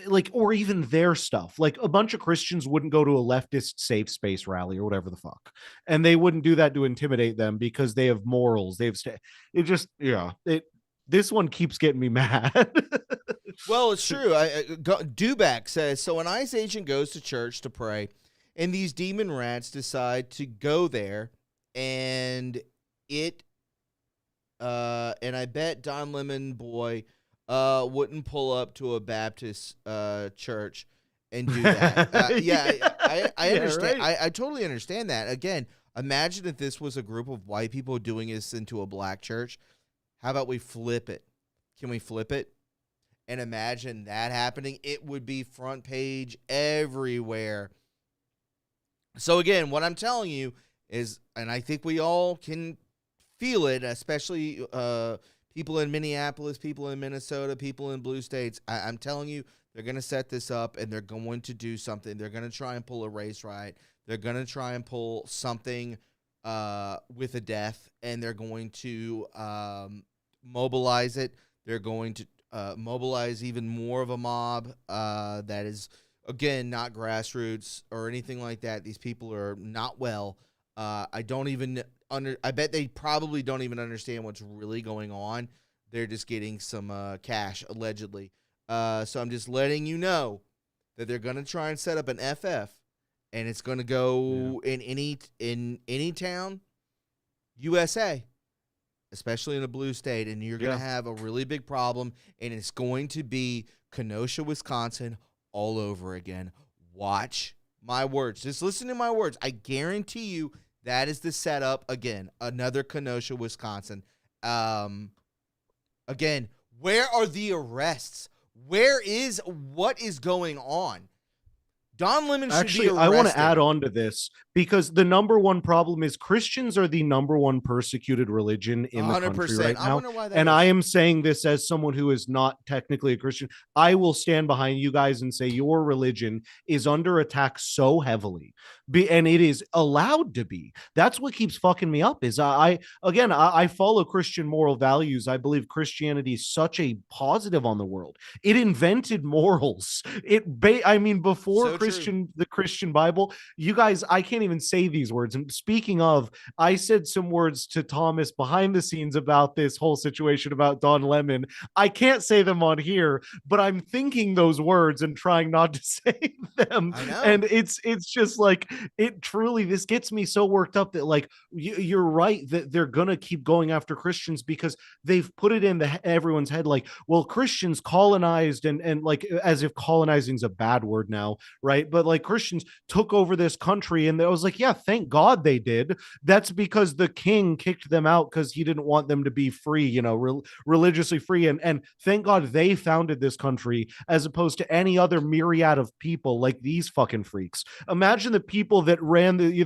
like, or even their stuff. Like a bunch of Christians wouldn't go to a leftist safe space rally or whatever the fuck, and they wouldn't do that to intimidate them because they have morals. It just, yeah, this one keeps getting me mad. Well, it's true. Dubak says, so an ICE agent goes to church to pray, and these demon rats decide to go there, and I bet Don Lemon Boy wouldn't pull up to a Baptist church and do that. I understand. Right. I totally understand that. Again, imagine if this was a group of white people doing this into a black church. How about we flip it? Can we flip it? And imagine that happening. It would be front page everywhere. So again, what I'm telling you is, and I think we all can feel it, especially people in Minneapolis, people in Minnesota, people in blue states. I'm telling you, they're going to set this up, and they're going to do something. They're going to try and pull a race riot. They're going to try and pull something with a death, and they're going to mobilize it. They're going to mobilize even more of a mob that is, again, not grassroots or anything like that. These people are not well. I bet they probably don't even understand what's really going on. They're just getting some cash, allegedly. So I'm just letting you know that they're going to try and set up an FF, and it's going to go in any town, USA, especially in a blue state, and you're going to have a really big problem, and it's going to be Kenosha, Wisconsin all over again. Watch my words. Just listen to my words. I guarantee you that is the setup. Again, another Kenosha, Wisconsin. Again, where are the arrests? What is going on? Don Lemon should be arrested. I want to add on to this, because the number one problem is Christians are the number one persecuted religion in the country right now. I wonder why that and is. I am saying this as someone who is not technically a Christian. I will stand behind you guys and say your religion is under attack so heavily, and it is allowed to be. That's what keeps fucking me up. Is I follow Christian moral values. I believe Christianity is such a positive on the world. It invented morals. Before So the Christian Bible, you guys, I can't even say these words. And speaking of, I said some words to Thomas behind the scenes about this whole situation about Don Lemon. I can't say them on here, but I'm thinking those words and trying not to say them. I know. And it's just like, it truly, this gets me so worked up that, like, you're right that they're gonna keep going after Christians because they've put it in everyone's head, like, well, Christians colonized, and like, as if colonizing is a bad word now, right? But like, Christians took over this country, and I was like, yeah, thank God they did. That's because the king kicked them out because he didn't want them to be free, religiously free. And thank God they founded this country, as opposed to any other myriad of people like these fucking freaks. Imagine the people that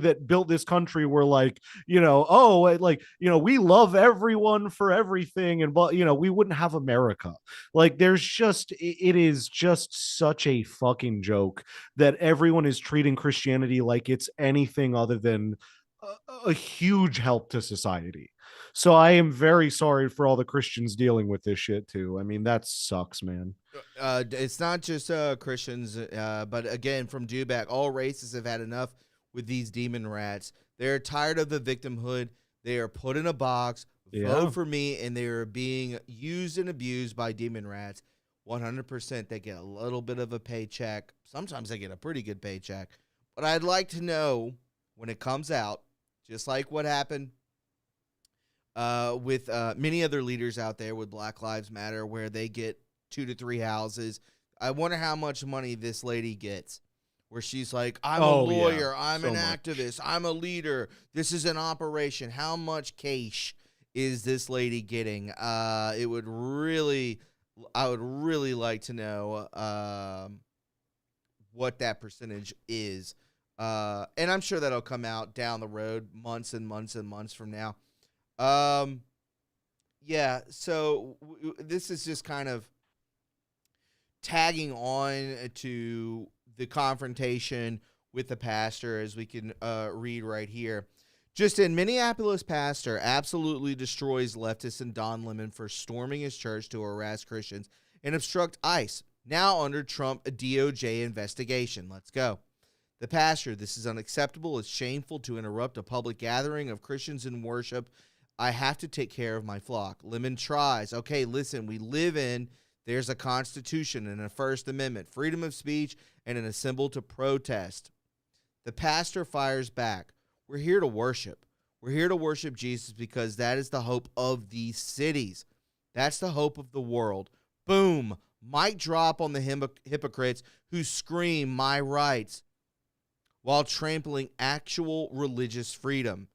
that built this country were like, we love everyone for everything, and we wouldn't have America. Like, it is just such a fucking joke that everyone is treating Christianity like it's anything other than a huge help to society. So I am very sorry for all the Christians dealing with this shit too. I mean, that sucks, man. It's not just Christians, but again, from Dubak, all races have had enough with these demon rats. They're tired of the victimhood. They are put in a box, vote for me, and they are being used and abused by demon rats. 100%. They get a little bit of a paycheck. Sometimes they get a pretty good paycheck. But I'd like to know when it comes out, just like what happened with many other leaders out there with Black Lives Matter, where they get 2 to 3 houses. I wonder how much money this lady gets, where she's like, I'm a lawyer, I'm an activist, I'm a leader, this is an operation. How much cash is this lady getting? I would really like to know what that percentage is. And I'm sure that'll come out down the road, months and months and months from now. Yeah, so this is just kind of tagging on to the confrontation with the pastor, as we can read right here. Just in, Minneapolis pastor absolutely destroys leftist and Don Lemon for storming his church to harass Christians and obstruct ICE, now under Trump DOJ investigation. Let's go. The pastor, this is unacceptable. It's shameful to interrupt a public gathering of Christians in worship. I have to take care of my flock. Lemon tries. Okay, listen, we live in, there's a Constitution and a First Amendment, freedom of speech, and an assembly to protest. The pastor fires back. We're here to worship. We're here to worship Jesus because that is the hope of these cities. That's the hope of the world. Boom. Mic drop on the hypocrites who scream my rights while trampling actual religious freedom.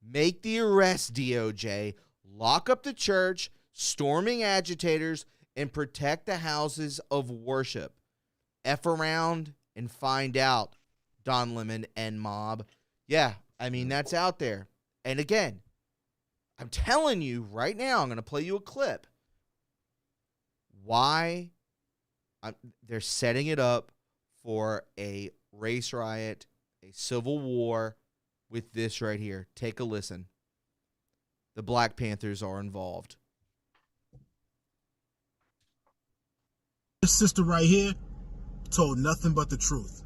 Make the arrest, DOJ. Lock up the church, storming agitators, and protect the houses of worship. F around and find out, Don Lemon and mob. Yeah, I mean, that's out there. And again, I'm telling you right now, I'm going to play you a clip. Why they're setting it up for a race riot, a civil war with this right here. Take a listen. The Black Panthers are involved. This sister right here told nothing but the truth.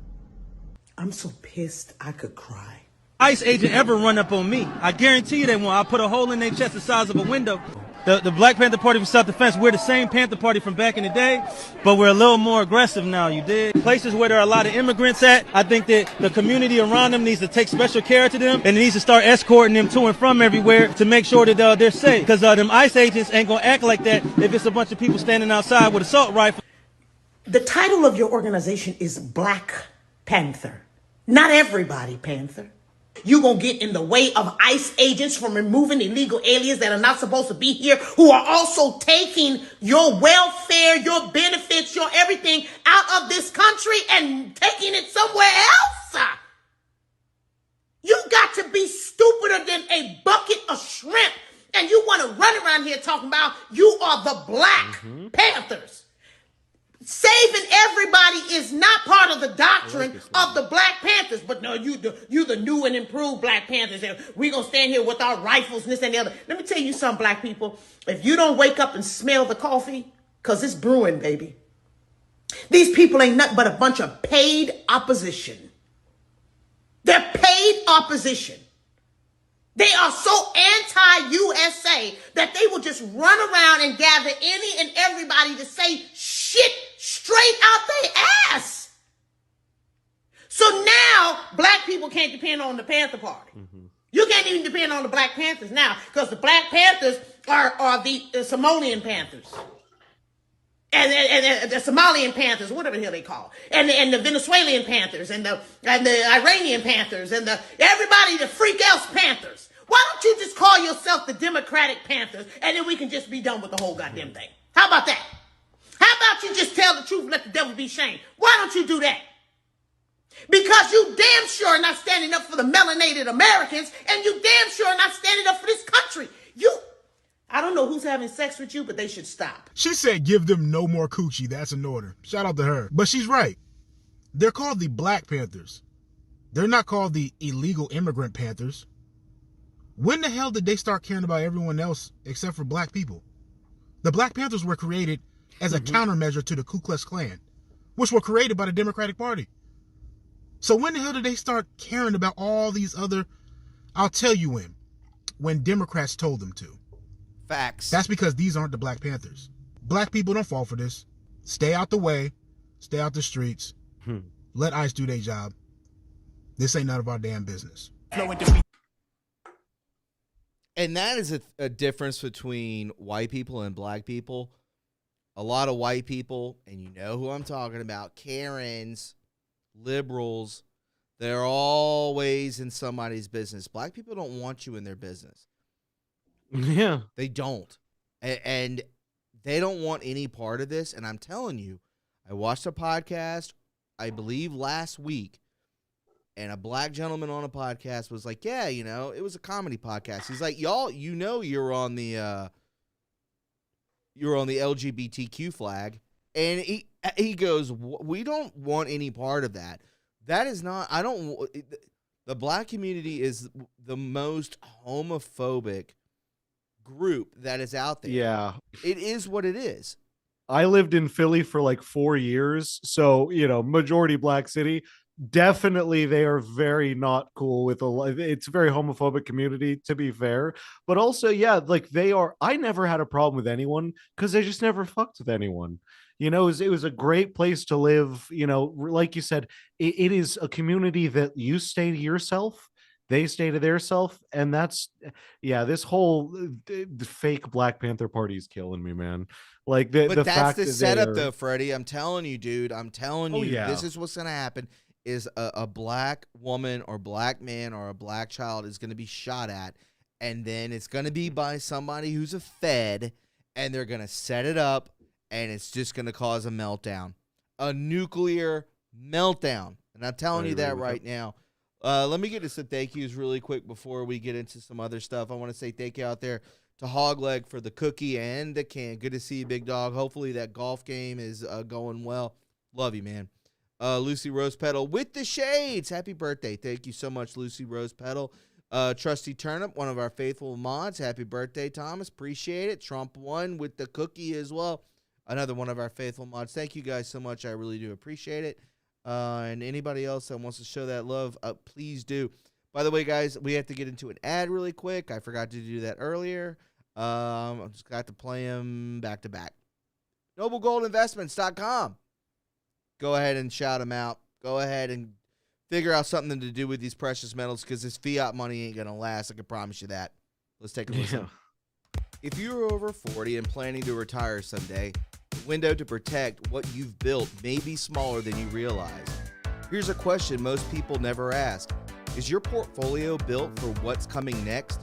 I'm so pissed I could cry. ICE agent ever run up on me, I guarantee you they won't. I'll put a hole in their chest the size of a window. The Black Panther Party for Self-Defense, we're the same Panther Party from back in the day, but we're a little more aggressive now, you dig? Places where there are a lot of immigrants at, I think that the community around them needs to take special care to them, and it needs to start escorting them to and from everywhere to make sure that they're safe. Because them ICE agents ain't gonna act like that if it's a bunch of people standing outside with assault rifles. The title of your organization is Black Panther. Not everybody Panther. You gonna get in the way of ICE agents from removing illegal aliens that are not supposed to be here, who are also taking your welfare, your benefits, your everything out of this country and taking it somewhere else? You got to be stupider than a bucket of shrimp, and you want to run around here talking about you are the Black Panthers. Saving everybody is not part of the doctrine of the Black Panthers. But no, you the new and improved Black Panthers. And we're going to stand here with our rifles and this and the other. Let me tell you something, Black people. If you don't wake up and smell the coffee, because it's brewing, baby. These people ain't nothing but a bunch of paid opposition. They're paid opposition. They are so anti-USA that they will just run around and gather any and everybody to say shit straight out their ass. So now Black people can't depend on the Panther Party. You can't even depend on the Black Panthers now, because the Black Panthers are the Somalian Panthers. And the Somalian Panthers, whatever the hell they call, and the Venezuelan Panthers, and the Iranian Panthers, and everybody, the freak else Panthers. Why don't you just call yourself the Democratic Panthers, and then we can just be done with the whole goddamn thing? How about that? How about you just tell the truth and let the devil be shamed? Why don't you do that? Because you damn sure are not standing up for the melanated Americans, and you damn sure are not standing up for this country. I don't know who's having sex with you, but they should stop. She said give them no more coochie. That's an order. Shout out to her. But she's right. They're called the Black Panthers. They're not called the illegal immigrant Panthers. When the hell did they start caring about everyone else except for Black people? The Black Panthers were created as a countermeasure to the Ku Klux Klan, which were created by the Democratic Party. So when the hell did they start caring about all these other... I'll tell you when Democrats told them to. Facts. That's because these aren't the Black Panthers. Black people don't fall for this. Stay out the way. Stay out the streets. Let ICE do their job. This ain't none of our damn business. And that is a difference between white people and black people. A lot of white people, and you know who I'm talking about, Karens, liberals, they're always in somebody's business. Black people don't want you in their business. Yeah. They don't. And they don't want any part of this. And I'm telling you, I watched a podcast, I believe last week, and a black gentleman on a podcast was like, yeah, you know, it was a comedy podcast. He's like, y'all, you know, you're on the LGBTQ flag. And he goes, we don't want any part of that. That is not, the black community is the most homophobic group that is out there. Yeah. It is what it is. I lived in Philly for like 4 years. So, you know, majority black city. Definitely they are very not cool with it's a very homophobic community, to be fair. But also, yeah, like I never had a problem with anyone because they just never fucked with anyone. You know, it was a great place to live. You know, like you said, it is a community that you stay to yourself, they stay to their self, and that's, yeah, this whole the fake Black Panther Party is killing me, man. Like but the that's fact the that setup, though, Freddie. I'm telling you, dude. I'm telling you, yeah. This is what's gonna happen. Is a black woman or black man or a black child is going to be shot at, and then it's going to be by somebody who's a Fed, and they're going to set it up, and it's just going to cause a meltdown, a nuclear meltdown. And I'm telling you that right now. Let me get to some thank yous really quick before we get into some other stuff. I want to say thank you out there to Hogleg for the cookie and the can. Good to see you, big dog. Hopefully that golf game is going well. Love you, man. Lucy Rose Petal with the shades. Happy birthday. Thank you so much, Lucy Rose Petal. Trusty Turnip, one of our faithful mods. Happy birthday, Thomas. Appreciate it. Trump won with the cookie as well. Another one of our faithful mods. Thank you guys so much. I really do appreciate it. And anybody else that wants to show that love, please do. By the way, guys, we have to get into an ad really quick. I forgot to do that earlier. I just got to play them back to back. NobleGoldInvestments.com. Go ahead and shout them out. Go ahead and figure out something to do with these precious metals because this fiat money ain't going to last. I can promise you that. Let's take a listen. Yeah. If you're over 40 and planning to retire someday, the window to protect what you've built may be smaller than you realize. Here's a question most people never ask. Is your portfolio built for what's coming next?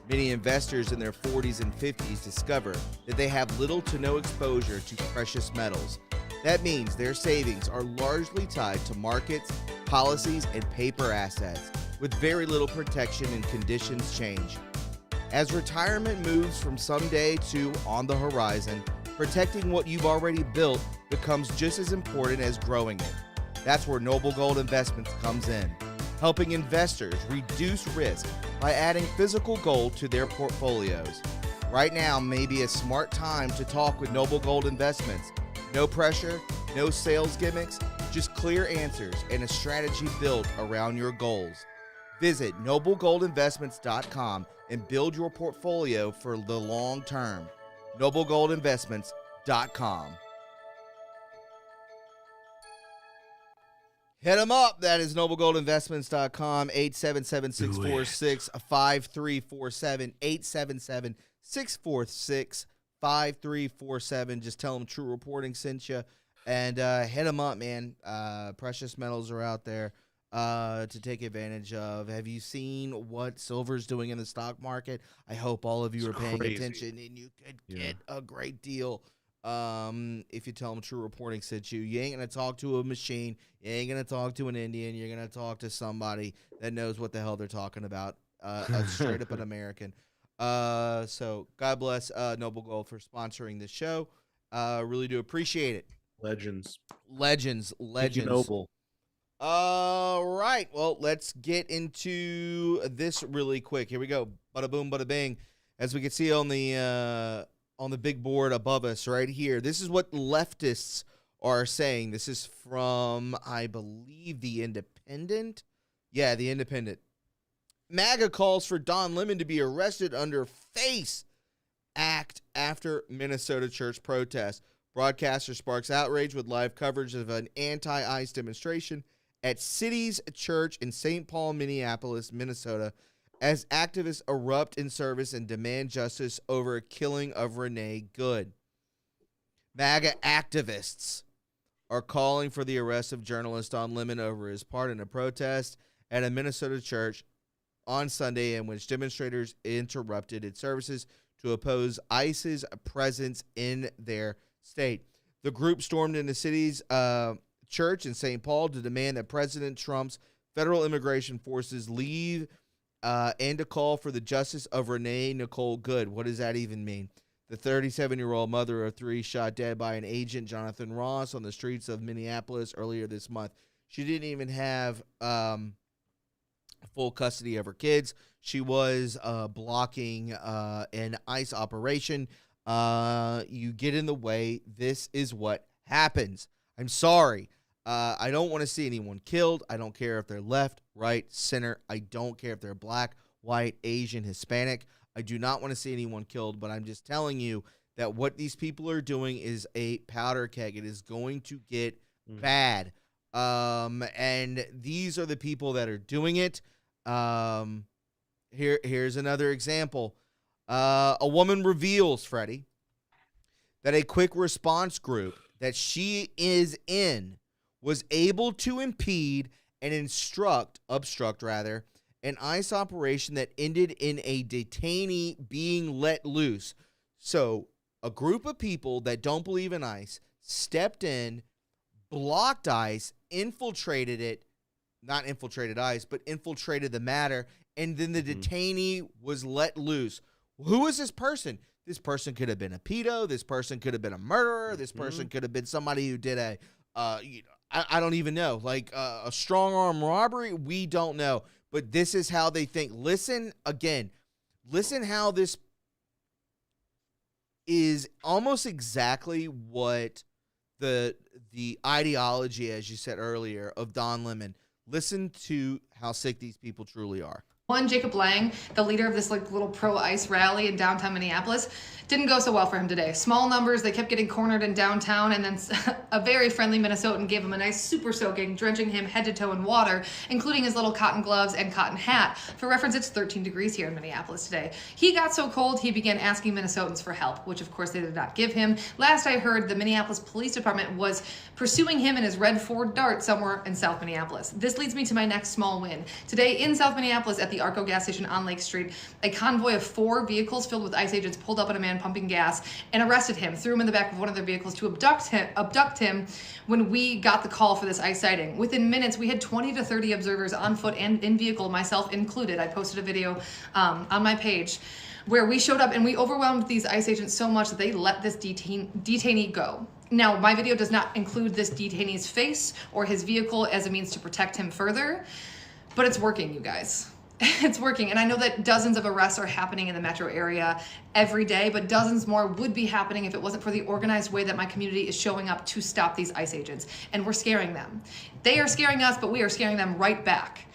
Many investors in their 40s and 50s discover that they have little to no exposure to precious metals. That means their savings are largely tied to markets, policies, and paper assets, with very little protection and conditions change. As retirement moves from someday to on the horizon, protecting what you've already built becomes just as important as growing it. That's where Noble Gold Investments comes in, helping investors reduce risk by adding physical gold to their portfolios. Right now may be a smart time to talk with Noble Gold Investments. No pressure, no sales gimmicks, just clear answers and a strategy built around your goals. Visit NobleGoldInvestments.com and build your portfolio for the long term. NobleGoldInvestments.com. Hit them up. That is NobleGoldInvestments.com, 877-646-5347, 877-646-5347. Just tell them True Reporting sent you, and hit them up, man. Precious metals are out there to take advantage of. Have you seen what silver's doing in the stock market? I hope all of you are paying attention, and you could get a great deal if you tell them True Reporting sent you. You ain't going to talk to a machine. You ain't going to talk to an Indian. You're going to talk to somebody that knows what the hell they're talking about, a straight up an American. So God bless Noble Gold for sponsoring this show. Really do appreciate it. Legends. Thank you, Noble. All right. Well, let's get into this really quick. Here we go. Bada boom, bada bing. As we can see on the big board above us right here, this is what leftists are saying. This is from, I believe, The Independent. Yeah, The Independent. MAGA calls for Don Lemon to be arrested under FACE Act after Minnesota church protest. Broadcaster sparks outrage with live coverage of an anti-ICE demonstration at City's Church in St. Paul, Minneapolis, Minnesota, as activists erupt in service and demand justice over a killing of Renee Good. MAGA activists are calling for the arrest of journalist Don Lemon over his part in a protest at a Minnesota church on Sunday, in which demonstrators interrupted its services to oppose ICE's presence in their state. The group stormed into City's church in St. Paul to demand that President Trump's federal immigration forces leave and to call for the justice of Renee Nicole Good. What does that even mean? The 37-year-old mother of three shot dead by an agent, Jonathan Ross, on the streets of Minneapolis earlier this month. She didn't even have full custody of her kids. She was blocking an ICE operation. You get in the way. This is what happens. I'm sorry. I don't want to see anyone killed. I don't care if they're left, right, center. I don't care if they're black, white, Asian, Hispanic. I do not want to see anyone killed, but I'm just telling you that what these people are doing is a powder keg. It is going to get bad. And these are the people that are doing it. Here's another example. A woman reveals, Freddie, that a quick response group that she is in was able to impede and obstruct an ICE operation that ended in a detainee being let loose. So a group of people that don't believe in ICE stepped in, blocked ICE, infiltrated it, not infiltrated ICE, but infiltrated the matter, and then the detainee was let loose. Who is this person? This person could have been a pedo. This person could have been a murderer. This person could have been somebody who did I don't even know, like a strong arm robbery. We don't know. But this is how they think. Listen how this is almost exactly what the ideology, as you said earlier, of Don Lemon. Listen to how sick these people truly are. One, Jacob Lang, the leader of this little pro-ICE rally in downtown Minneapolis, didn't go so well for him today. Small numbers, they kept getting cornered in downtown, and then a very friendly Minnesotan gave him a nice super soaking, drenching him head to toe in water, including his little cotton gloves and cotton hat. For reference, it's 13 degrees here in Minneapolis today. He got so cold, he began asking Minnesotans for help, which of course they did not give him. Last I heard, the Minneapolis Police Department was pursuing him in his red Ford Dart somewhere in South Minneapolis. This leads me to my next small win. Today in South Minneapolis at the Arco gas station on Lake Street, a convoy of 4 vehicles filled with ICE agents pulled up on a man pumping gas and arrested him, threw him in the back of one of their vehicles to abduct him when we got the call for this ICE sighting. Within minutes, we had 20 to 30 observers on foot and in vehicle, myself included. I posted a video on my page where we showed up and we overwhelmed these ICE agents so much that they let this detainee go. Now, my video does not include this detainee's face or his vehicle as a means to protect him further, but it's working, you guys. It's working. And I know that dozens of arrests are happening in the metro area every day, but dozens more would be happening if it wasn't for the organized way that my community is showing up to stop these ICE agents. And we're scaring them. They are scaring us, but we are scaring them right back.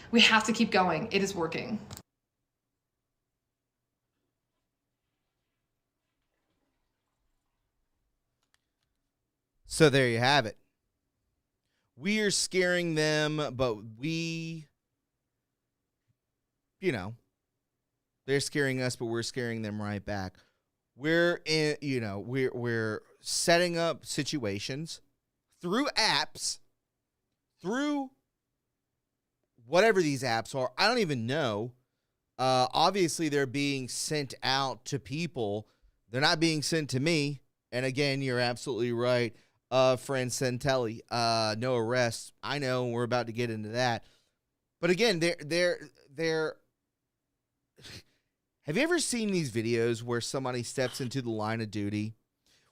We have to keep going. It is working. So there you have it. We are scaring them, but they're scaring us, but we're scaring them right back. We're setting up situations through apps, through whatever these apps are. I don't even know. Obviously, they're being sent out to people. They're not being sent to me. And again, you're absolutely right, friend Centelli. No arrests. I know we're about to get into that. But again, they're have you ever seen these videos where somebody steps into the line of duty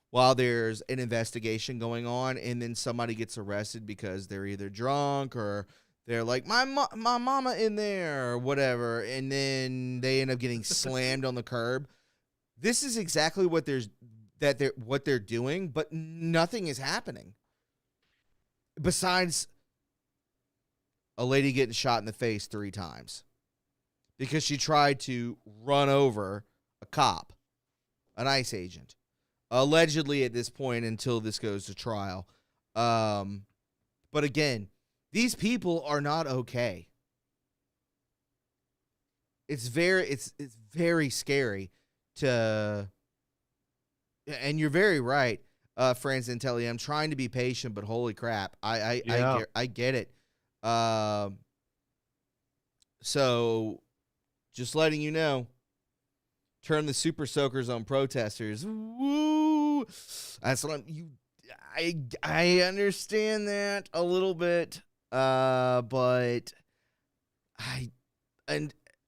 while there's an investigation going on, and then somebody gets arrested because they're either drunk or they're like, my mama in there or whatever, and then they end up getting slammed on the curb? This is exactly what they're doing, but nothing is happening besides a lady getting shot in the face 3 times. Because she tried to run over a cop, an ICE agent, allegedly at this point until this goes to trial. But again, these people are not okay. It's very scary to, and you're very right, Franz Intelli. I'm trying to be patient, but holy crap, I get it. So just letting you know, turn the super soakers on protesters. Woo! That's what I understand that a little bit, but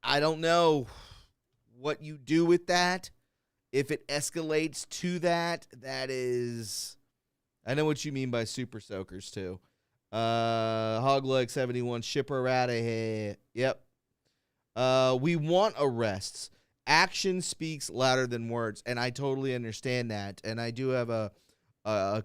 I don't know what you do with that. If it escalates to that is, I know what you mean by super soakers too. Hogleg71, ship her out of here. Yep. We want arrests. Action speaks louder than words, and I totally understand that. And I do have a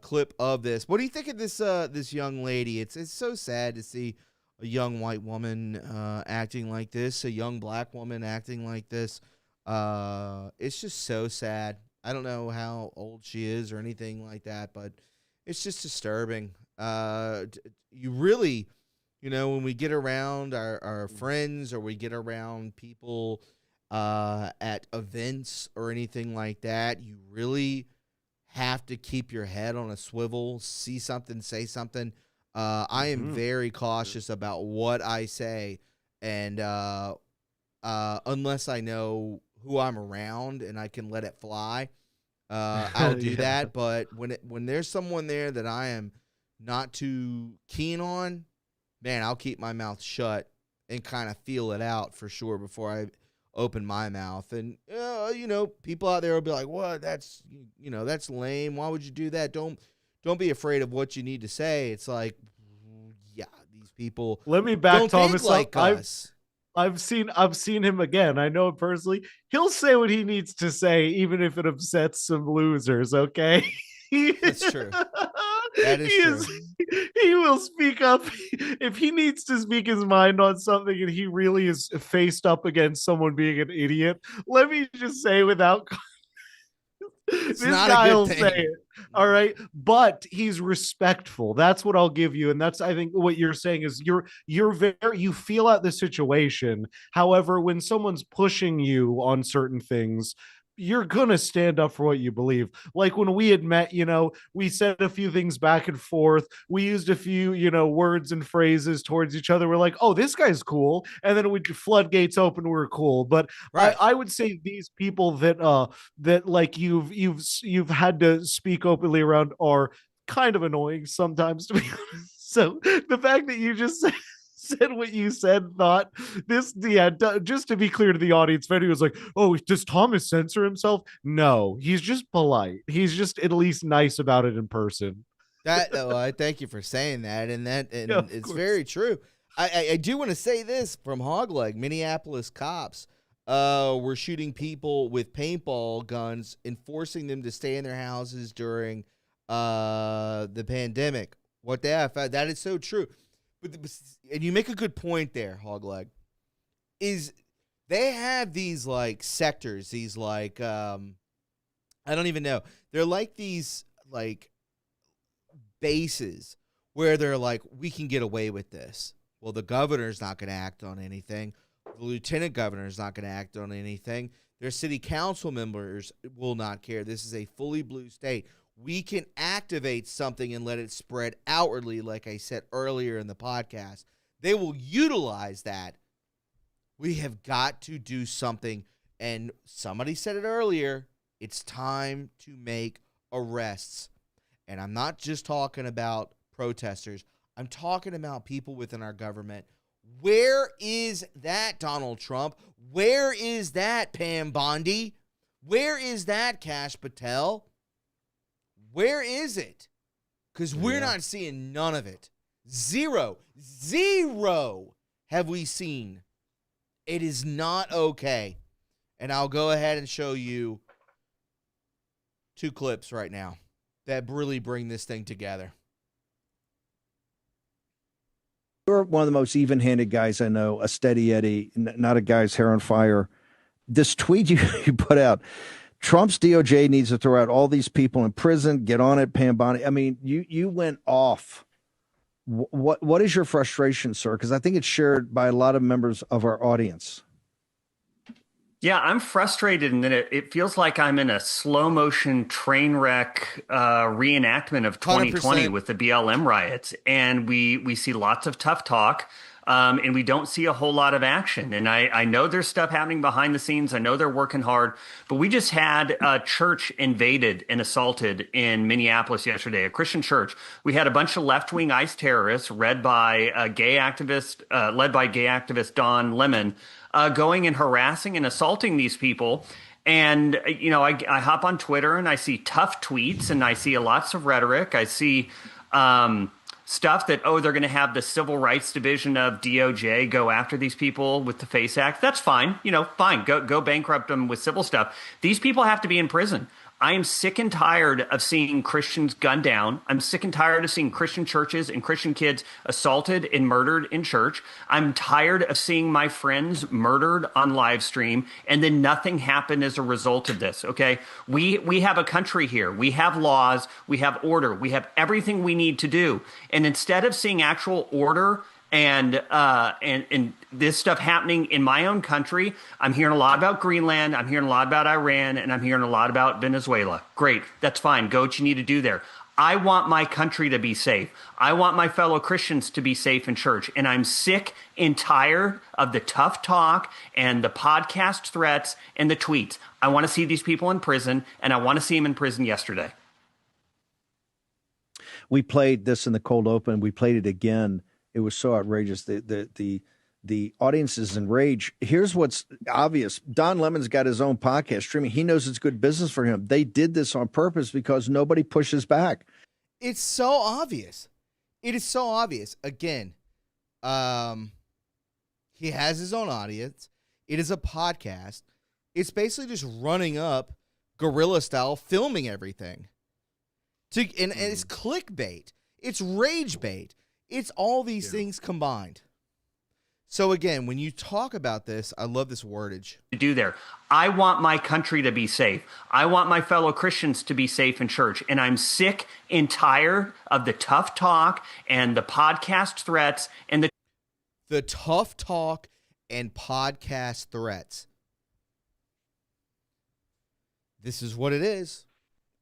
clip of this. What do you think of this young lady? It's so sad to see a young white woman acting like this, a young black woman acting like this. It's just so sad. I don't know how old she is or anything like that, but it's just disturbing. You really, when we get around our friends or we get around people at events or anything like that, you really have to keep your head on a swivel, see something, say something. I am very cautious about what I say, and unless I know who I'm around and I can let it fly, I'll do that. But when there's someone there that I am not too keen on, man, I'll keep my mouth shut and kind of feel it out for sure before I open my mouth. And people out there will be like, "What? That's that's lame. Why would you do that?" Don't be afraid of what you need to say. It's like, yeah, these people. Let me back Thomas like up. us. I've seen him again. I know him personally. He'll say what he needs to say, even if it upsets some losers. Okay, that's true. That is true. He will speak up if he needs to speak his mind on something, and he really is faced up against someone being an idiot. Let me just say, without. This guy will say it, all right, but he's respectful. That's what I'll give you, and that's, I think, what you're saying is you feel out the situation. However, when someone's pushing you on certain things, you're gonna stand up for what you believe. Like when we had met, we said a few things back and forth. We used a few, words and phrases towards each other. We're like, oh, this guy's cool, and then we floodgates open. We're cool. But right. I would say these people that like you've had to speak openly around are kind of annoying sometimes, to be honest. So the fact that you just said what you said, just to be clear to the audience, Freddy was like, oh, does Thomas censor himself? No, he's just polite. He's just at least nice about it in person. I thank you for saying that, and it's very true. I do want to say this from Hogleg. Minneapolis cops were shooting people with paintball guns, enforcing them to stay in their houses during the pandemic. What the F? That is so true. And you make a good point there, Hogleg, is they have these like sectors, these like, I don't even know. They're like these like bases where they're like, we can get away with this. Well, the governor's not going to act on anything. The lieutenant governor's not going to act on anything. Their city council members will not care. This is a fully blue state. We can activate something and let it spread outwardly, like I said earlier in the podcast. They will utilize that. We have got to do something. And somebody said it earlier. It's time to make arrests. And I'm not just talking about protesters. I'm talking about people within our government. Where is that Donald Trump? Where is that Pam Bondi? Where is that Kash Patel? Where is it? Because we're not seeing none of it. Zero have we seen. It is not okay. And I'll go ahead and show you 2 clips right now that really bring this thing together. You're one of the most even-handed guys I know, a steady Eddie, not a guy's hair on fire. This tweet you put out, Trump's DOJ needs to throw out all these people in prison, get on it, Pam Bondi. I mean, you went off What is your frustration, sir? Because I think it's shared by a lot of members of our audience. Yeah, I'm frustrated in that it feels like I'm in a slow motion train wreck reenactment of 2020 100%. with the BLM riots. And we see lots of tough talk. And we don't see a whole lot of action. And I know there's stuff happening behind the scenes. I know they're working hard. But we just had a church invaded and assaulted in Minneapolis yesterday, a Christian church. We had a bunch of left-wing ICE terrorists led by gay activist Don Lemon going and harassing and assaulting these people. And, you know, I hop on Twitter and I see tough tweets and I see lots of rhetoric. I see stuff that, they're going to have the Civil Rights Division of DOJ go after these people with the FACE Act. That's fine. You know, fine. Go bankrupt them with civil stuff. These people have to be in prison. I am sick and tired of seeing Christians gunned down. I'm sick and tired of seeing Christian churches and Christian kids assaulted and murdered in church. I'm tired of seeing my friends murdered on live stream and then nothing happened as a result of this, okay? We have a country here. We have laws. We have order. We have everything we need to do. And instead of seeing actual order and this stuff happening in my own country, I'm hearing a lot about Greenland, I'm hearing a lot about Iran, and I'm hearing a lot about Venezuela. Great, that's fine. Go what you need to do there. I want my country to be safe. I want my fellow Christians to be safe in church. And I'm sick and tired of the tough talk and the podcast threats and the tweets. I want to see these people in prison, and I want to see them in prison yesterday. We played this in the cold open. We played it again. It was so outrageous. The audience is enraged. Here's what's obvious. Don Lemon's got his own podcast streaming. He knows it's good business for him. They did this on purpose because nobody pushes back. It's so obvious. It is so obvious. Again, he has his own audience. It is a podcast. It's basically just running up guerrilla style, filming everything. And it's clickbait. It's rage bait. It's all these things combined. So again, when you talk about this, I love this wordage. To do there. I want my country to be safe. I want my fellow Christians to be safe in church. And I'm sick and tired of the tough talk and the podcast threats and the tough talk and podcast threats. This is what it is.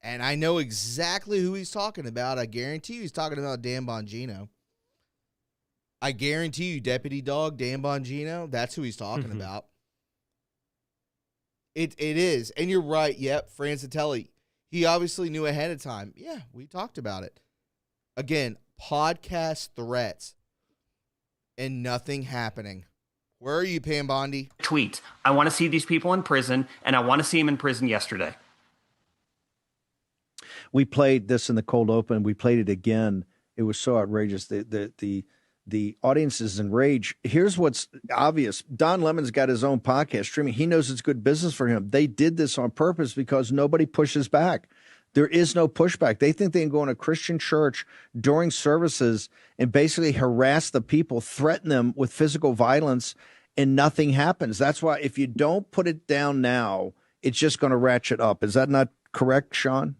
And I know exactly who he's talking about. I guarantee you he's talking about Dan Bongino. I guarantee you, Deputy Dog, Dan Bongino, that's who he's talking about. It is. And you're right. Yep, Franzatelli. He obviously knew ahead of time. Yeah, we talked about it. Again, podcast threats and nothing happening. Where are you, Pam Bondi? Tweets. I want to see these people in prison, and I want to see them in prison yesterday. We played this in the cold open. We played it again. It was so outrageous. The audience is enraged. Here's what's obvious. Don Lemon's got his own podcast streaming. He knows it's good business for him. They did this on purpose because nobody pushes back. There is no pushback. They think they can go in a Christian church during services and basically harass the people, threaten them with physical violence, and nothing happens. That's why if you don't put it down now, it's just going to ratchet up. Is that not correct, Sean?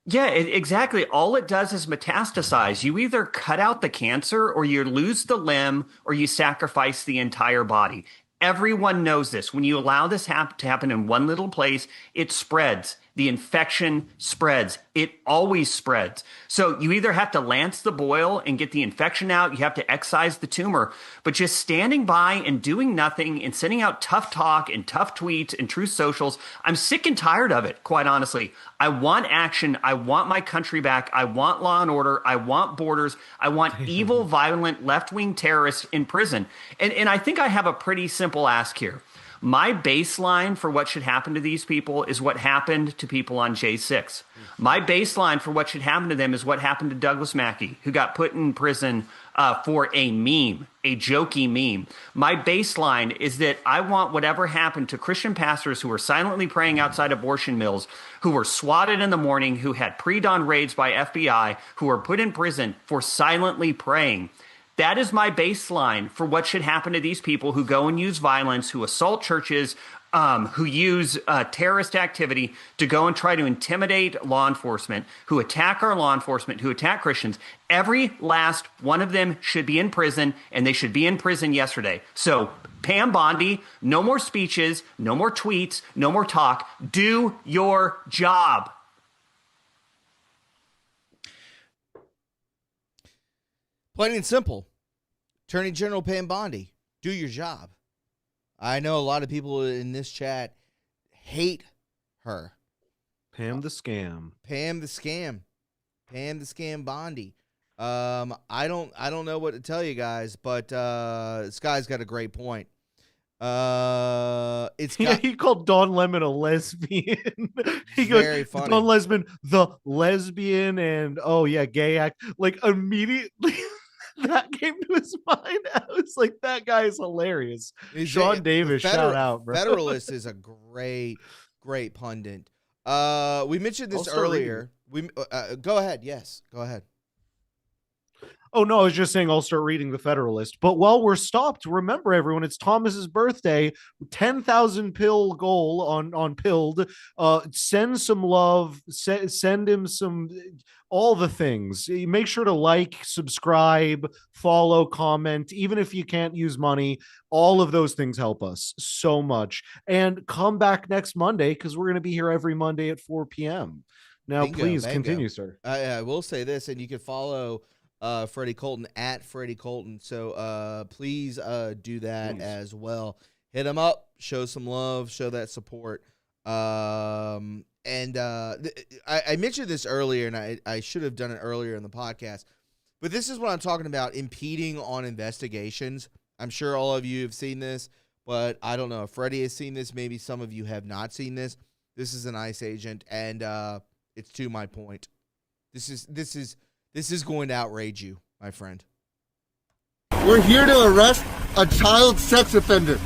Yeah, exactly. All it does is metastasize. You either cut out the cancer or you lose the limb or you sacrifice the entire body. Everyone knows this. When you allow this to happen in one little place, it spreads. The infection spreads. It always spreads. So you either have to lance the boil and get the infection out, you have to excise the tumor, but just standing by and doing nothing and sending out tough talk and tough tweets and truth socials, I'm sick and tired of it, quite honestly. I want action. I want my country back. I want law and order. I want borders. I want evil, violent, left-wing terrorists in prison. And I think I have a pretty simple ask here. My baseline for what should happen to these people is what happened to people on J6. My baseline for what should happen to them is what happened to Douglas Mackey, who got put in prison for a meme, a jokey meme. My baseline is that I want whatever happened to Christian pastors who were silently praying outside abortion mills, who were swatted in the morning, who had pre-dawn raids by FBI, who were put in prison for silently praying. That is my baseline for what should happen to these people who go and use violence, who assault churches, who use terrorist activity to go and try to intimidate law enforcement, who attack our law enforcement, who attack Christians. Every last one of them should be in prison, and they should be in prison yesterday. So Pam Bondi, no more speeches, no more tweets, no more talk. Do your job. Plain and simple. Attorney General Pam Bondi, do your job. I know a lot of people in this chat hate her. Pam the scam. Pam the scam. Pam the scam Bondi. I don't know what to tell you guys, but this guy's got a great point. He called Dawn Lemon a lesbian. Very funny. Dawn Lemon, the lesbian, and gay act. Like immediately, that came to his mind. I was like, that guy is hilarious. Sean Davis, shout out, bro. Federalist is a great pundit. We mentioned this earlier. Go ahead. Yes, go ahead. Oh, no, I was just saying I'll start reading the Federalist. But while we're stopped, remember, everyone, it's Thomas's birthday. 10,000 pill goal on Pilled. Send some love. Send him some, all the things. Make sure to like, subscribe, follow, comment. Even if you can't use money, all of those things help us so much. And come back next Monday, because we're going to be here every Monday at 4 p.m. Now, please continue, sir. I will say this, and you can follow Freddie Colton at Freddie Colton. So please do that as well. Hit him up, show some love, show that support. I mentioned this earlier, and I should have done it earlier in the podcast, but this is what I'm talking about, impeding on investigations. I'm sure all of you have seen this, but I don't know if Freddie has seen this. Maybe some of you have not seen this. This is an ICE agent, and it's to my point. This is going to outrage you, my friend. We're here to arrest a child sex offender.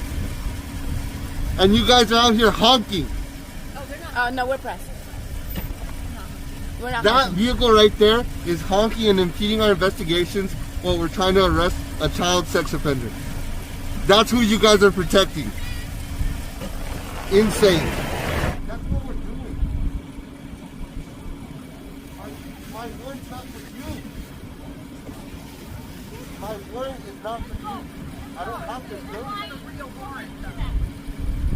And you guys are out here honking. Oh, they're not. No, we're pressed. We're not. That vehicle right there is honking and impeding our investigations while we're trying to arrest a child sex offender. That's who you guys are protecting. Insane. That's what we're doing. My warrant's not for you. My warrant is not for you. I don't have to go.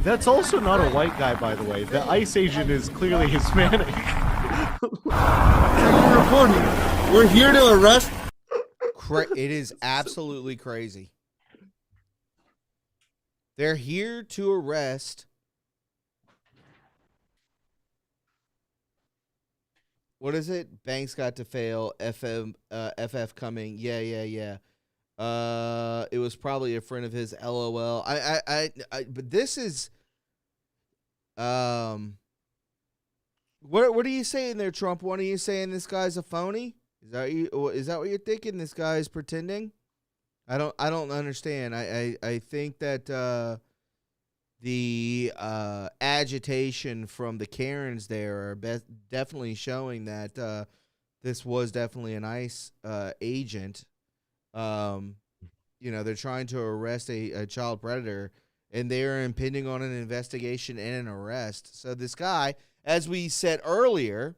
That's also not a white guy, by the way. The ICE agent is clearly Hispanic. TRU reporting. We're here to arrest. It is absolutely crazy. They're here to arrest. What is it? Banks got to fail. FF coming. Yeah. It was probably a friend of his. LOL. But this is. What are you saying there, Trump? What are you saying? This guy's a phony? Is that what you're thinking? This guy's pretending? I don't understand. I think that the agitation from the Karens there are definitely showing that this was definitely an ICE agent. They're trying to arrest a child predator, and they are impending on an investigation and an arrest. So this guy, as we said earlier,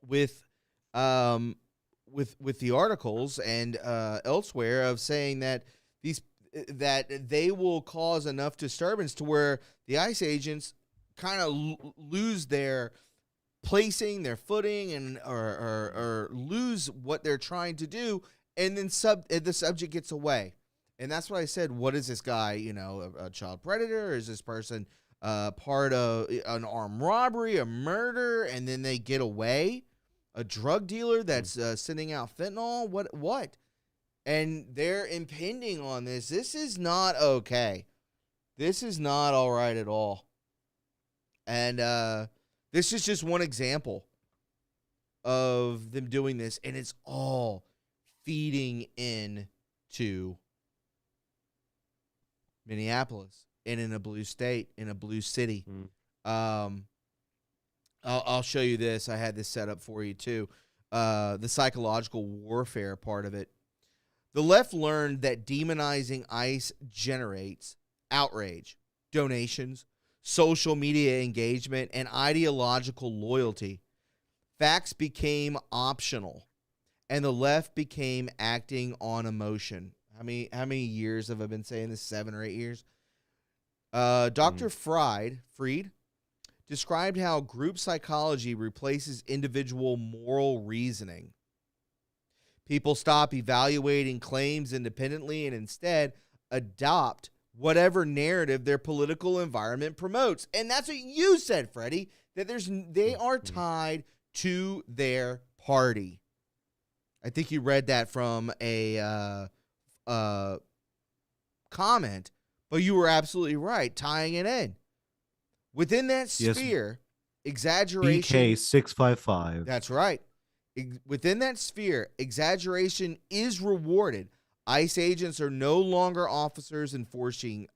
with the articles and elsewhere of saying that that they will cause enough disturbance to where the ICE agents kind of lose their placing, their footing, and or lose what they're trying to do, and then the subject gets away. And that's what I said. What is this guy? A child predator? Or is this person part of an armed robbery, a murder, and then they get away? A drug dealer that's sending out fentanyl? What? And they're impending on this. This is not okay. This is not all right at all. And this is just one example of them doing this, and it's all feeding into Minneapolis and in a blue state, in a blue city. I'll show you this. I had this set up for you too. The psychological warfare part of it. The left learned that demonizing ICE generates outrage, donations, social media engagement, and ideological loyalty. Facts became optional, and the left became acting on emotion. How many years have I been saying this? 7 or 8 years? Dr. Fried described how group psychology replaces individual moral reasoning. People stop evaluating claims independently and instead adopt whatever narrative their political environment promotes. And that's what you said, Freddie, that they are tied to their party. I think you read that from a comment, but you were absolutely right, tying it in. Within that sphere, exaggeration. BK655. That's right. Within that sphere, exaggeration is rewarded. ICE agents are no longer officers enforcing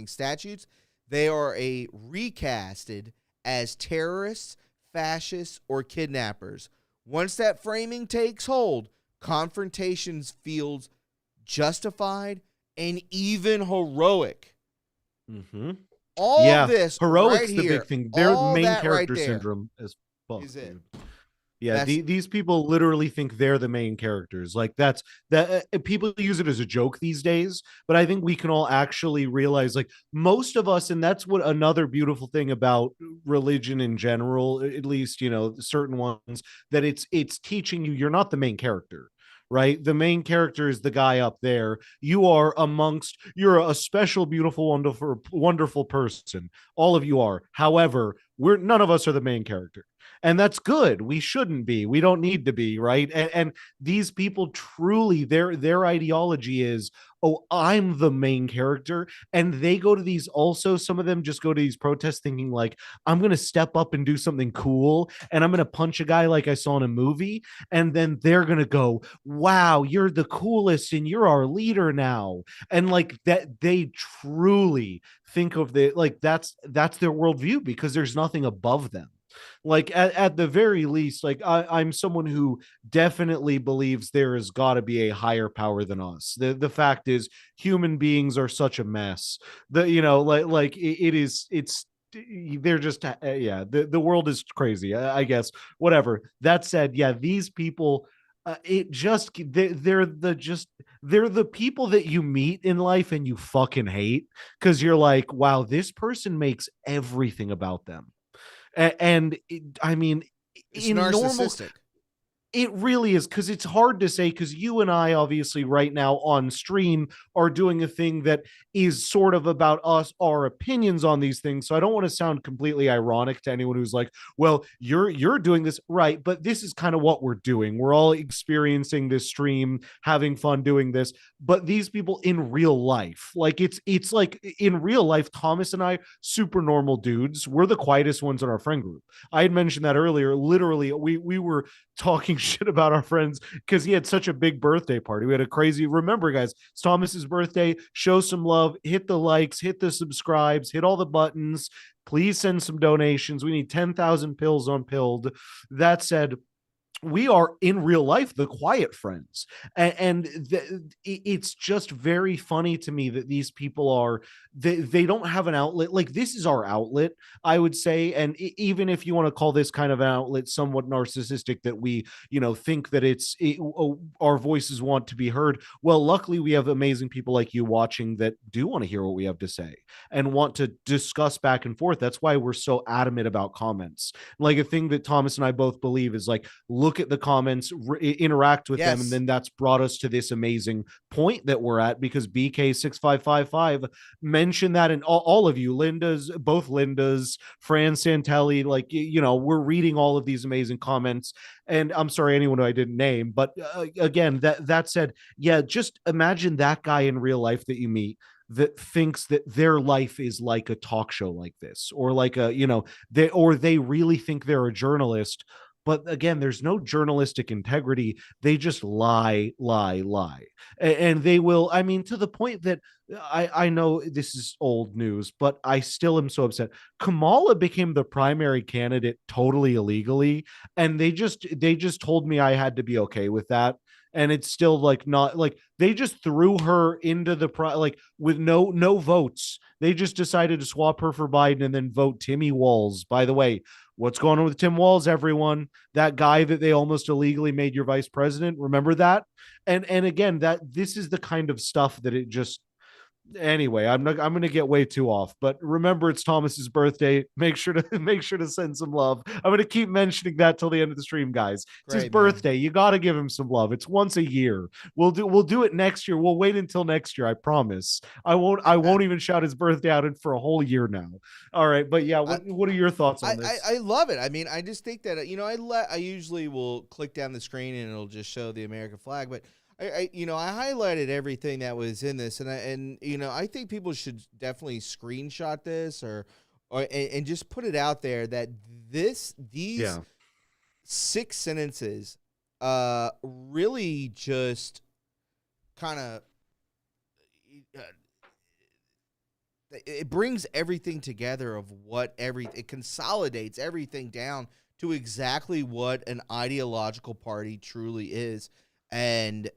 statutes. They are recasted as terrorists, fascists, or kidnappers. Once that framing takes hold, confrontations feels justified and even heroic. Mm-hmm. All this heroic's right the here, big thing. Their main that character right there syndrome is fuck, is it. dude. Yeah, these people literally think they're the main characters. Like that. People use it as a joke these days, but I think we can all actually realize, like most of us, and that's what another beautiful thing about religion in general, at least certain ones, that it's teaching you're not the main character. Right, the main character is the guy up there. You're a special, beautiful, wonderful person. All of you are. However, none of us are the main character. And that's good. We shouldn't be. We don't need to be, right? And these people truly, their ideology is, oh, I'm the main character. And they go to these also, some of them just go to these protests thinking like, I'm going to step up and do something cool. And I'm going to punch a guy like I saw in a movie. And then they're going to go, wow, you're the coolest and you're our leader now. And like that, they truly think of that's their worldview because there's nothing above them. Like at the very least, like I'm someone who definitely believes there has got to be a higher power than us. The fact is, human beings are such a mess. It's they're just the world is crazy. I guess whatever. That said, yeah, these people. They're the people that you meet in life and you fucking hate because you're like, wow, this person makes everything about them. And I mean, it's narcissistic. It really is, because it's hard to say, because you and I obviously right now on stream are doing a thing that is sort of about us, our opinions on these things. So I don't want to sound completely ironic to anyone who's like, well, you're doing this right, but this is kind of what we're doing. We're all experiencing this stream, having fun doing this. But these people in real life, like it's like in real life, Thomas and I, super normal dudes. We're the quietest ones in our friend group. I had mentioned that earlier. Literally, we were talking shit about our friends because he had such a big birthday party. We had a crazy, remember guys, it's Thomas's birthday. Show some love, hit the likes, hit the subscribes, hit all the buttons. Please send some donations. We need 10,000 pills on Pilled. That said, we are in real life the quiet friends, and it's just very funny to me that these people they don't have an outlet. Like, this is our outlet, I would say. And even if you want to call this kind of an outlet somewhat narcissistic, that we think that our voices want to be heard, well, luckily we have amazing people like you watching that do want to hear what we have to say and want to discuss back and forth. That's why we're so adamant about comments. Like, a thing that Thomas and I both believe is like, look at the comments, interact with them, and then that's brought us to this amazing point that we're at, because BK6555 mentioned that, and all of you, both Linda's, Fran Santelli, like, we're reading all of these amazing comments. And I'm sorry, anyone who I didn't name, but again, that said, yeah, just imagine that guy in real life that you meet that thinks that their life is like a talk show like this, or like they really think they're a journalist. But again, there's no journalistic integrity. They just lie. And they will, I mean, to the point that I know this is old news, but I still am so upset. Kamala became the primary candidate totally illegally. And they just told me I had to be okay with that. and it's still like not like they just threw her into the like with no votes. They just decided to swap her for Biden and then vote Timmy Walls. By the way, what's going on with Tim Walls, everyone? That guy that they almost illegally made your vice president. Remember that? And again, that this is the kind of stuff that it just anyway, I'm going to get way too off, but remember it's Thomas's birthday. Make sure to send some love. I'm going to keep mentioning that till the end of the stream, guys. It's his birthday. You got to give him some love. It's once a year. We'll do it next year. We'll wait until next year. I promise. I won't even shout his birthday out for a whole year now. All right, but yeah, what are your thoughts on this? I love it. I mean, I just think that I usually will click down the screen and it'll just show the American flag, but I highlighted everything that was in this, and I think people should definitely screenshot this or just put it out there that these 6 sentences really just kind of it brings everything together of it consolidates everything down to exactly what an ideological party truly is, and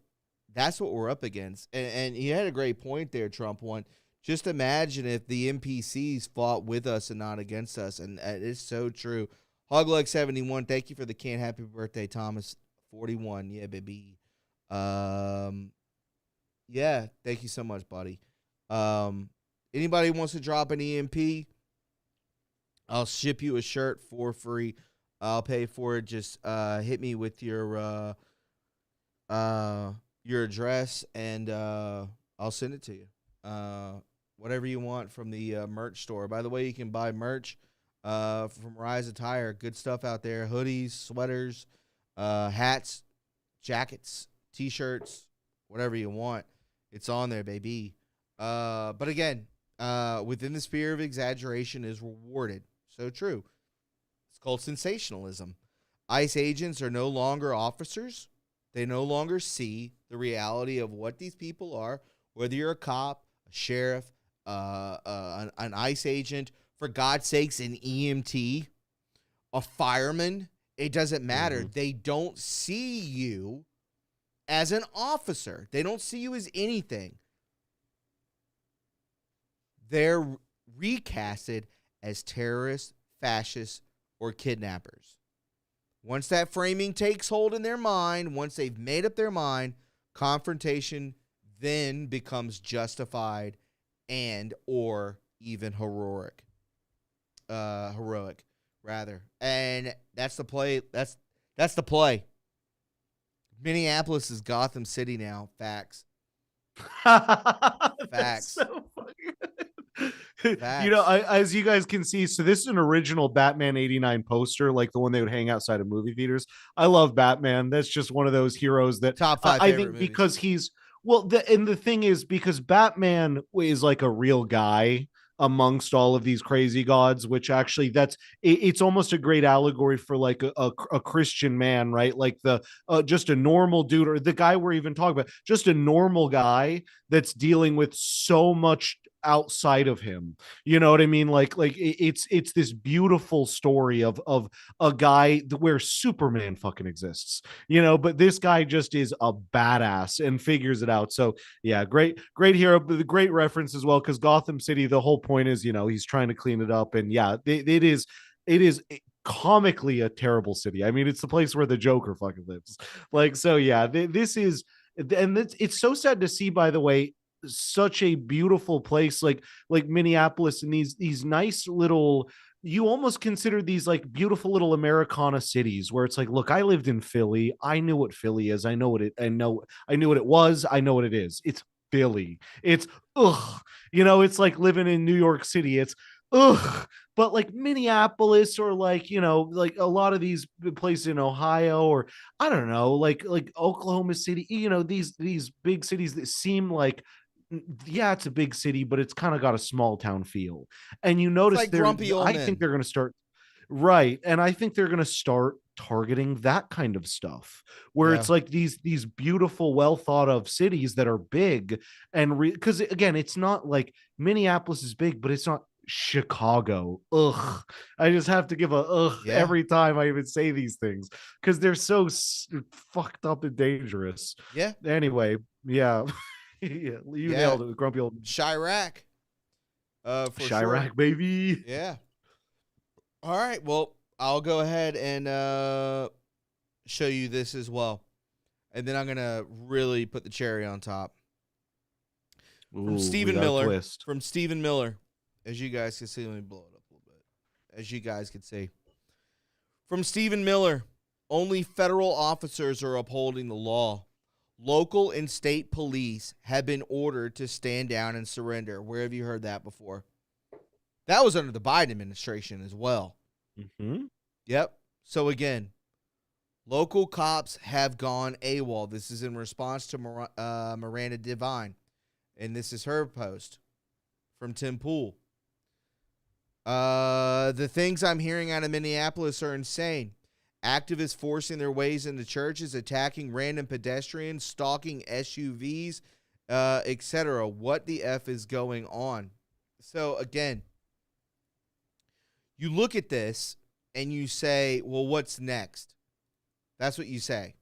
that's what we're up against. And you had a great point there, Trump one. Just imagine if the NPCs fought with us and not against us. And it's so true. Hogleg71, thank you for the can. Happy birthday, Thomas. 41. Yeah, baby. Yeah, thank you so much, buddy. Anybody wants to drop an EMP, I'll ship you a shirt for free. I'll pay for it. Just hit me with your address, and I'll send it to you. Whatever you want from the merch store. By the way, you can buy merch from Rise Attire. Good stuff out there. Hoodies, sweaters, hats, jackets, T-shirts, whatever you want. It's on there, baby. But again, within the sphere of exaggeration is rewarded. So true. It's called sensationalism. ICE agents are no longer officers. They no longer see the reality of what these people are, whether you're a cop, a sheriff, an ICE agent, for God's sakes, an EMT, a fireman. It doesn't matter. Mm-hmm. They don't see you as an officer. They don't see you as anything. They're recasted as terrorists, fascists, or kidnappers. Once that framing takes hold in their mind, once they've made up their mind, confrontation then becomes justified and or even heroic. And that's the play. That's the play. Minneapolis is Gotham City now. Facts. Facts. So you know, as you guys can see, so this is an original Batman 89 poster, like the one they would hang outside of movie theaters. I love Batman. That's just one of those heroes that top 5 I think movies. Because he's and the thing is, because Batman is like a real guy amongst all of these crazy gods, which actually it's almost a great allegory for like a Christian man, right? Like the just a normal dude, or the guy we're even talking about, just a normal guy that's dealing with so much outside of him. You know what I mean? Like it's this beautiful story of a guy where Superman fucking exists, you know, but this guy just is a badass and figures it out. So yeah, great hero, but the great reference as well, because Gotham City, the whole point is, you know, he's trying to clean it up, and yeah, it is comically a terrible city. I mean, it's the place where the Joker fucking lives. Like, so yeah, this is, and it's so sad to see, by the way, such a beautiful place like Minneapolis, and these nice little, you almost consider these like beautiful little Americana cities where it's like, look, I lived in Philly. I knew what Philly is. I knew what it was. I know what it is. It's Philly. It's you know, it's like living in New York City. It's but like Minneapolis, or like, you know, like a lot of these places in Ohio, or I don't know, like Oklahoma City, you know, these big cities that seem like, yeah, it's a big city, but it's kind of got a small town feel. And you notice like grumpy old men. I think they're going to start right, and I think they're going to start targeting that kind of stuff, where it's like these beautiful, well thought of cities that are big, and because again, it's not like Minneapolis is big, but it's not Chicago. Ugh. I just have to give a ugh every time I even say these things because they're so fucked up and dangerous. Yeah. Anyway, yeah. You nailed it, grumpy old Chirac. For Chirac, sure. baby. Yeah. All right. Well, I'll go ahead and show you this as well. And then I'm going to really put the cherry on top. From Stephen Miller. From Stephen Miller. As you guys can see, let me blow it up a little bit. As you guys can see. From Stephen Miller, only federal officers are upholding the law. Local and state police have been ordered to stand down and surrender. Where have you heard that before? That was under the Biden administration as well. Mm-hmm. Yep. So again, local cops have gone AWOL. This is in response to Miranda Devine. And this is her post from Tim Pool. The things I'm hearing out of Minneapolis are insane. Activists forcing their ways into churches, attacking random pedestrians, stalking SUVs, etc. What the F is going on? So again, you look at this and you say, well, what's next? That's what you say.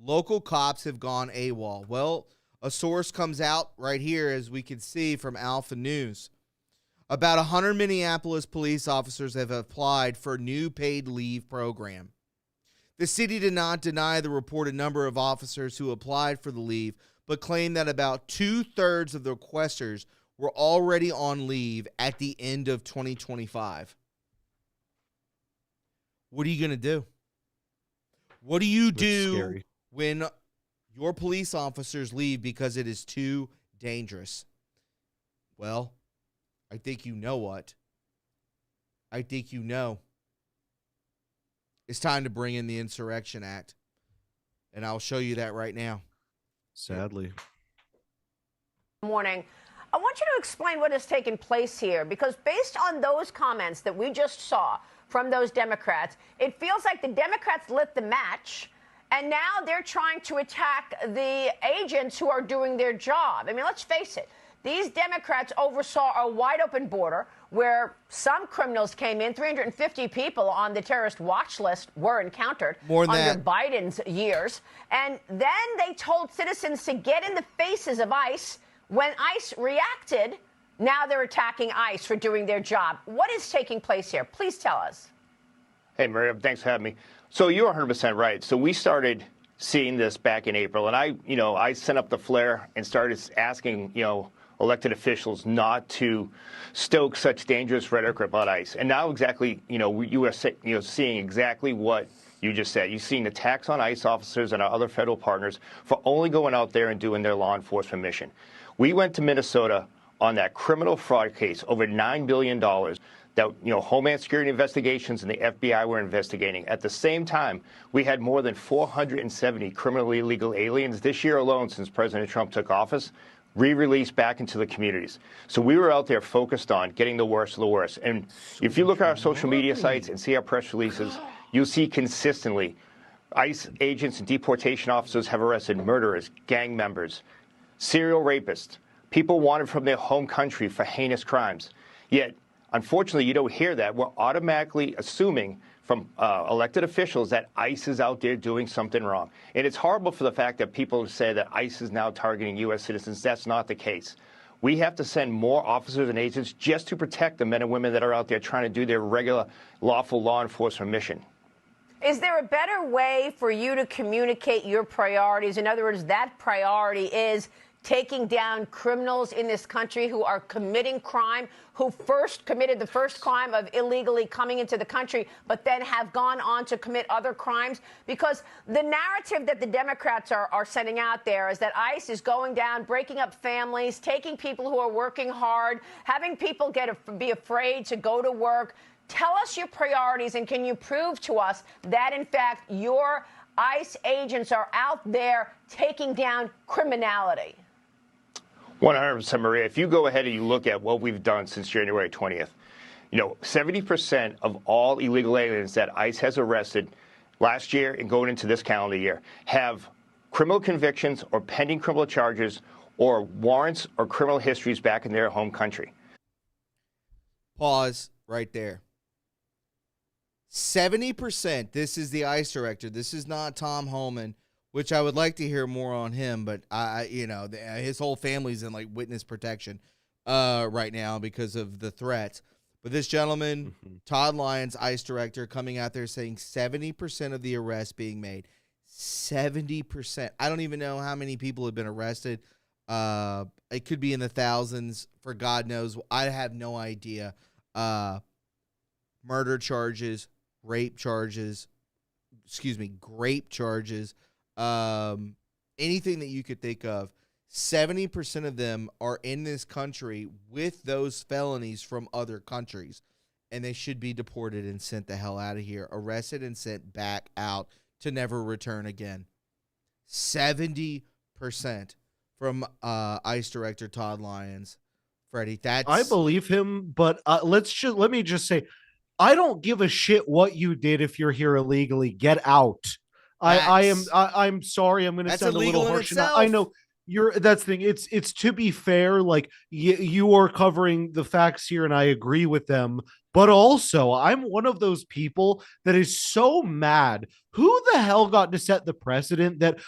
Local cops have gone AWOL. Well, a source comes out right here, as we can see from Alpha News. About 100 Minneapolis police officers have applied for a new paid leave program. The city did not deny the reported number of officers who applied for the leave, but claimed that about 2/3 of the requesters were already on leave at the end of 2025. What are you going to do? What do you do when your police officers leave because it is too dangerous? Well, I think you know what. I think you know. It's time to bring in the Insurrection Act. And I'll show you that right now. Sadly. Morning. I want you to explain what has taken place here, because based on those comments that we just saw from those Democrats, it feels like the Democrats lit the match, and now they're trying to attack the agents who are doing their job. I mean, let's face it. These Democrats oversaw a wide-open border where some criminals came in. 350 people on the terrorist watch list were encountered under Biden's years. And then they told citizens to get in the faces of ICE. When ICE reacted, now they're attacking ICE for doing their job. What is taking place here? Please tell us. Hey, Maria, thanks for having me. So you're 100% right. So we started seeing this back in April, and I sent up the flare and started asking, elected officials not to stoke such dangerous rhetoric about ICE. And now exactly, you are seeing exactly what you just said. You're seeing attacks on ICE officers and our other federal partners for only going out there and doing their law enforcement mission. We went to Minnesota on that criminal fraud case, over $9 billion that, Homeland Security investigations and the FBI were investigating. At the same time, we had more than 470 criminally illegal aliens this year alone since President Trump took office, re-released back into the communities. So we were out there focused on getting the worst of the worst. And if you look at our social media sites and see our press releases, you'll see consistently ICE agents and deportation officers have arrested murderers, gang members, serial rapists, people wanted from their home country for heinous crimes. Yet, unfortunately, you don't hear that. We're automatically assuming from elected officials that ICE is out there doing something wrong. And it's horrible for the fact that people say that ICE is now targeting U.S. citizens. That's not the case. We have to send more officers and agents just to protect the men and women that are out there trying to do their regular, lawful law enforcement mission. Is there a better way for you to communicate your priorities? In other words, that priority is taking down criminals in this country who are committing crime, who first committed the first crime of illegally coming into the country, but then have gone on to commit other crimes? Because the narrative that the Democrats are sending out there is that ICE is going down, breaking up families, taking people who are working hard, having people be afraid to go to work. Tell us your priorities, and can you prove to us that, in fact, your ICE agents are out there taking down criminality? 100%, Maria. If you go ahead and you look at what we've done since January 20th, 70% of all illegal aliens that ICE has arrested last year and going into this calendar year have criminal convictions or pending criminal charges or warrants or criminal histories back in their home country. Pause right there. 70%, this is the ICE director. This is not Tom Holman, which I would like to hear more on him, but his whole family's in like witness protection right now because of the threats. But this gentleman, Todd Lyons, ICE director, coming out there saying 70% of the arrests being made. 70%. I don't even know how many people have been arrested. It could be in the thousands, for God knows. I have no idea. Murder charges, grape charges, anything that you could think of. 70% of them are in this country with those felonies from other countries, and they should be deported and sent the hell out of here, arrested and sent back out to never return again. 70% from ICE Director Todd Lyons. Freddie, I believe him, but let me just say, I don't give a shit what you did if you're here illegally. Get out. I'm sorry. I'm going to sound a little harsh. I know that's the thing. It's to be fair. Like you are covering the facts here, and I agree with them. But also, I'm one of those people that is so mad. Who the hell got to set the precedent that,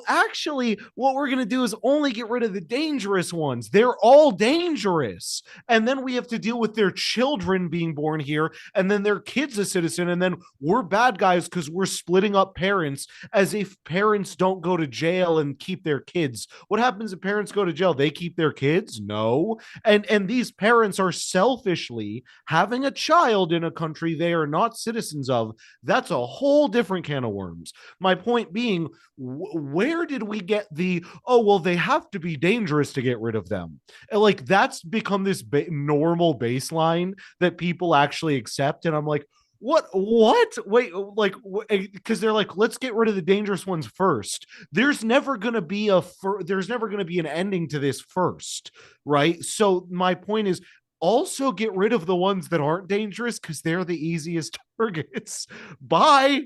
actually, what we're going to do is only get rid of the dangerous ones. They're all dangerous. And then we have to deal with their children being born here, and then their kids a citizen, and then we're bad guys because we're splitting up parents, as if parents don't go to jail and keep their kids. What happens if parents go to jail? They keep their kids? No. And these parents are selfishly having a child in a country they are not citizens of. That's a whole different can of worms. My point being, where did we get the, they have to be dangerous to get rid of them? Like, that's become this normal baseline that people actually accept. And I'm like, what? Wait, like, because they're like, let's get rid of the dangerous ones first. There's never going to be an ending to this first, right? So my point is, also get rid of the ones that aren't dangerous because they're the easiest targets. Bye.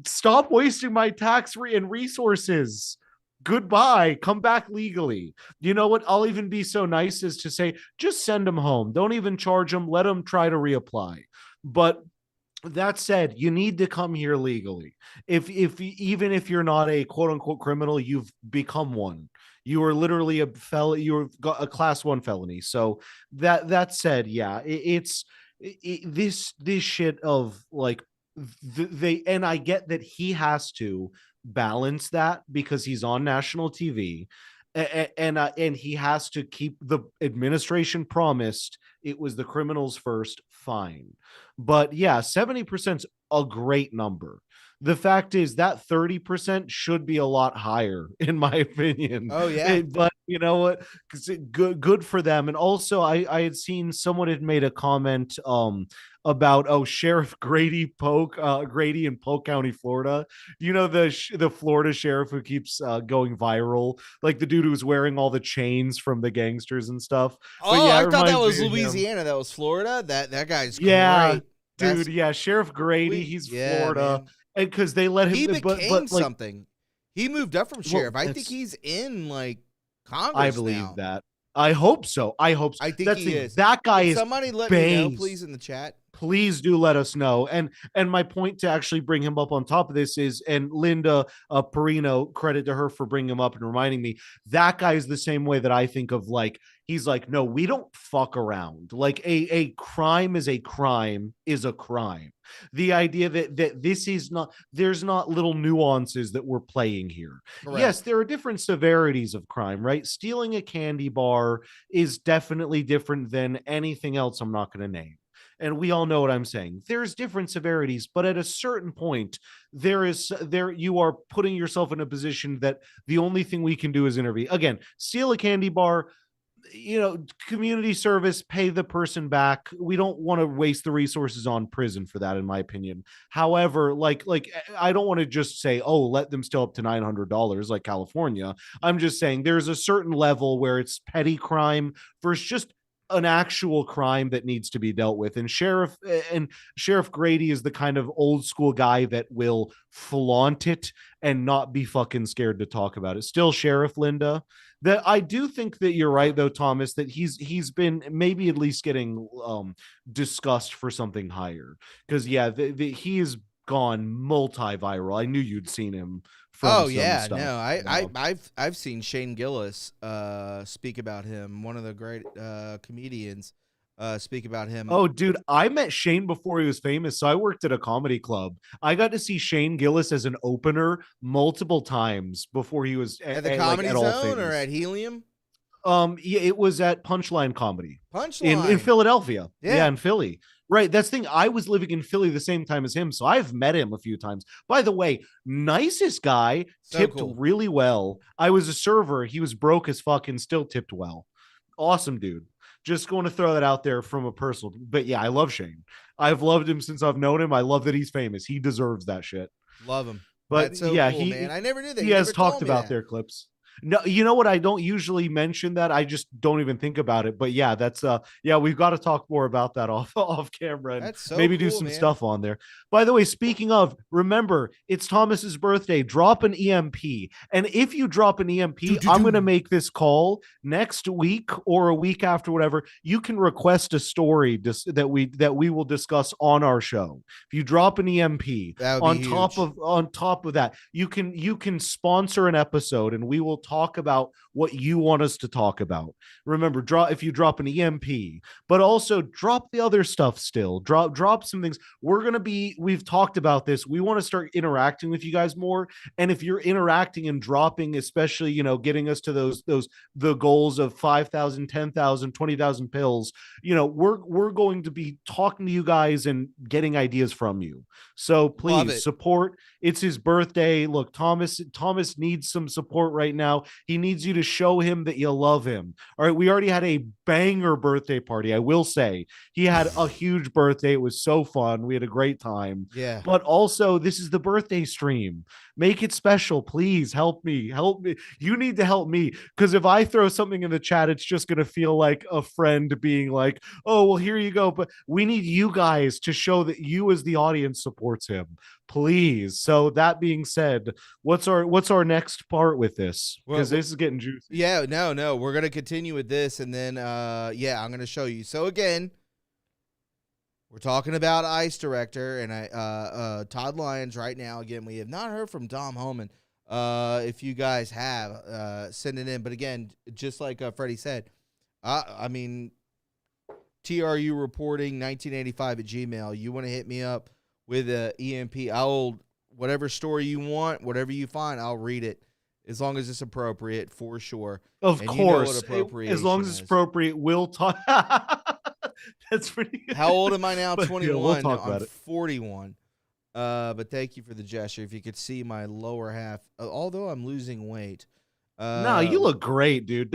Stop wasting my tax and resources. Goodbye. Come back legally. You know what? I'll even be so nice as to say, just send them home. Don't even charge them. Let them try to reapply. But that said, you need to come here legally. Even if you're not a quote unquote criminal, you've become one. You are literally a felon. You've got a class 1 felony. So that said, yeah, this shit of like and I get that he has to balance that because he's on national TV, and he has to keep the administration promised it was the criminals first. Fine, but yeah, 70% is a great number. The fact is that 30% should be a lot higher, in my opinion. Oh, yeah. But you know what? Good for them. And also, I had seen someone had made a comment about Sheriff Grady in Polk County, Florida. You know, the Florida sheriff who keeps going viral, like the dude who's wearing all the chains from the gangsters and stuff. Oh, yeah, I thought that was Louisiana. That was Florida. That guy's great. Dude. Yeah, Sheriff Grady. He's Florida. Man. And because they let him, he became like, something. He moved up from sheriff. I think he's in like Congress. I believe now. that. I hope so. I think he is. That guy is. Somebody let me know, please, in the chat. Please do let us know. And my point to actually bring him up on top of this is, and Linda Perino, credit to her for bringing him up and reminding me, that guy is the same way that I think of, like, he's like, no, we don't fuck around. Like a crime is a crime is a crime. The idea that this is not, there's not little nuances that we're playing here. Correct. Yes, there are different severities of crime, right? Stealing a candy bar is definitely different than anything else I'm not going to name. And we all know what I'm saying. There's different severities, but at a certain point, you are putting yourself in a position that the only thing we can do is intervene. Again, steal a candy bar, community service, pay the person back. We don't want to waste the resources on prison for that, in my opinion. However, like I don't want to just say, let them still up to $900 like California. I'm just saying there's a certain level where it's petty crime versus just an actual crime that needs to be dealt with. And Sheriff Grady is the kind of old school guy that will flaunt it and not be fucking scared to talk about it. Still Sheriff, Linda, That I do think that you're right, though, Thomas, that he's been maybe at least getting discussed for something higher. Because he has gone multi-viral. I knew you'd seen him from Oh some yeah, stuff. no, I've seen Shane Gillis speak about him, one of the great comedians speak about him. Oh, dude, I met Shane before he was famous. So I worked at a comedy club. I got to see Shane Gillis as an opener multiple times before he was at the Comedy at all Zone famous. or at Helium. Yeah, it was at Punchline Comedy. Punchline in Philadelphia. Yeah, in Philly. Right. That's the thing. I was living in Philly the same time as him, so I've met him a few times. By the way, nicest guy, tipped really well. I was a server. He was broke as fuck and still tipped well. Awesome dude. Just going to throw that out there from a personal. But yeah, I love Shane. I've loved him since I've known him. I love that he's famous. He deserves that shit. Love him. But That's so yeah, cool, man. I never knew that. He has talked about their clips. No, you know what? I don't usually mention that. I just don't even think about it. But yeah, that's we've got to talk more about that off camera and maybe do some stuff on there. By the way, speaking of, remember, it's Thomas's birthday. Drop an EMP. And if you drop an EMP, I'm going to make this call next week or a week after, whatever. You can request a story that we will discuss on our show. If you drop an EMP, on top of that, you can sponsor an episode and we will talk about what you want us to talk about. Remember, if you drop an EMP, but also drop the other stuff still. Drop some things. We've talked about this. We want to start interacting with you guys more. And if you're interacting and dropping, especially, getting us to the goals of 5,000, 10,000, 20,000 pills, we're going to be talking to you guys and getting ideas from you. So please support. It's his birthday. Look, Thomas needs some support right now. He needs you to show him that you love him. All right. We already had a banger birthday party. I will say he had a huge birthday. It was so fun. We had a great time. Yeah. But also, this is the birthday stream. Make it special. Please help me. You need to help me. Because if I throw something in the chat, it's just going to feel like a friend being like, oh, well, here you go. But we need you guys to show that you as the audience supports him. Please. So that being said, what's our next part with this? Because this is getting juicy. Yeah, no. We're going to continue with this. And then, I'm going to show you. So again, we're talking about ICE director and Todd Lyons right now. Again, we have not heard from Dom Homan. If you guys have, send it in. But again, just like Freddie said, TRU reporting 1985 at Gmail. You want to hit me up with a EMP. Whatever story you want, whatever you find, I'll read it. As long as it's appropriate, for sure. Of course. As long as it's appropriate, we'll talk. That's pretty good. How old am I now? 21. We'll talk about I'm 41. But thank you for the gesture. If you could see my lower half, although I'm losing weight. No, you look great, dude.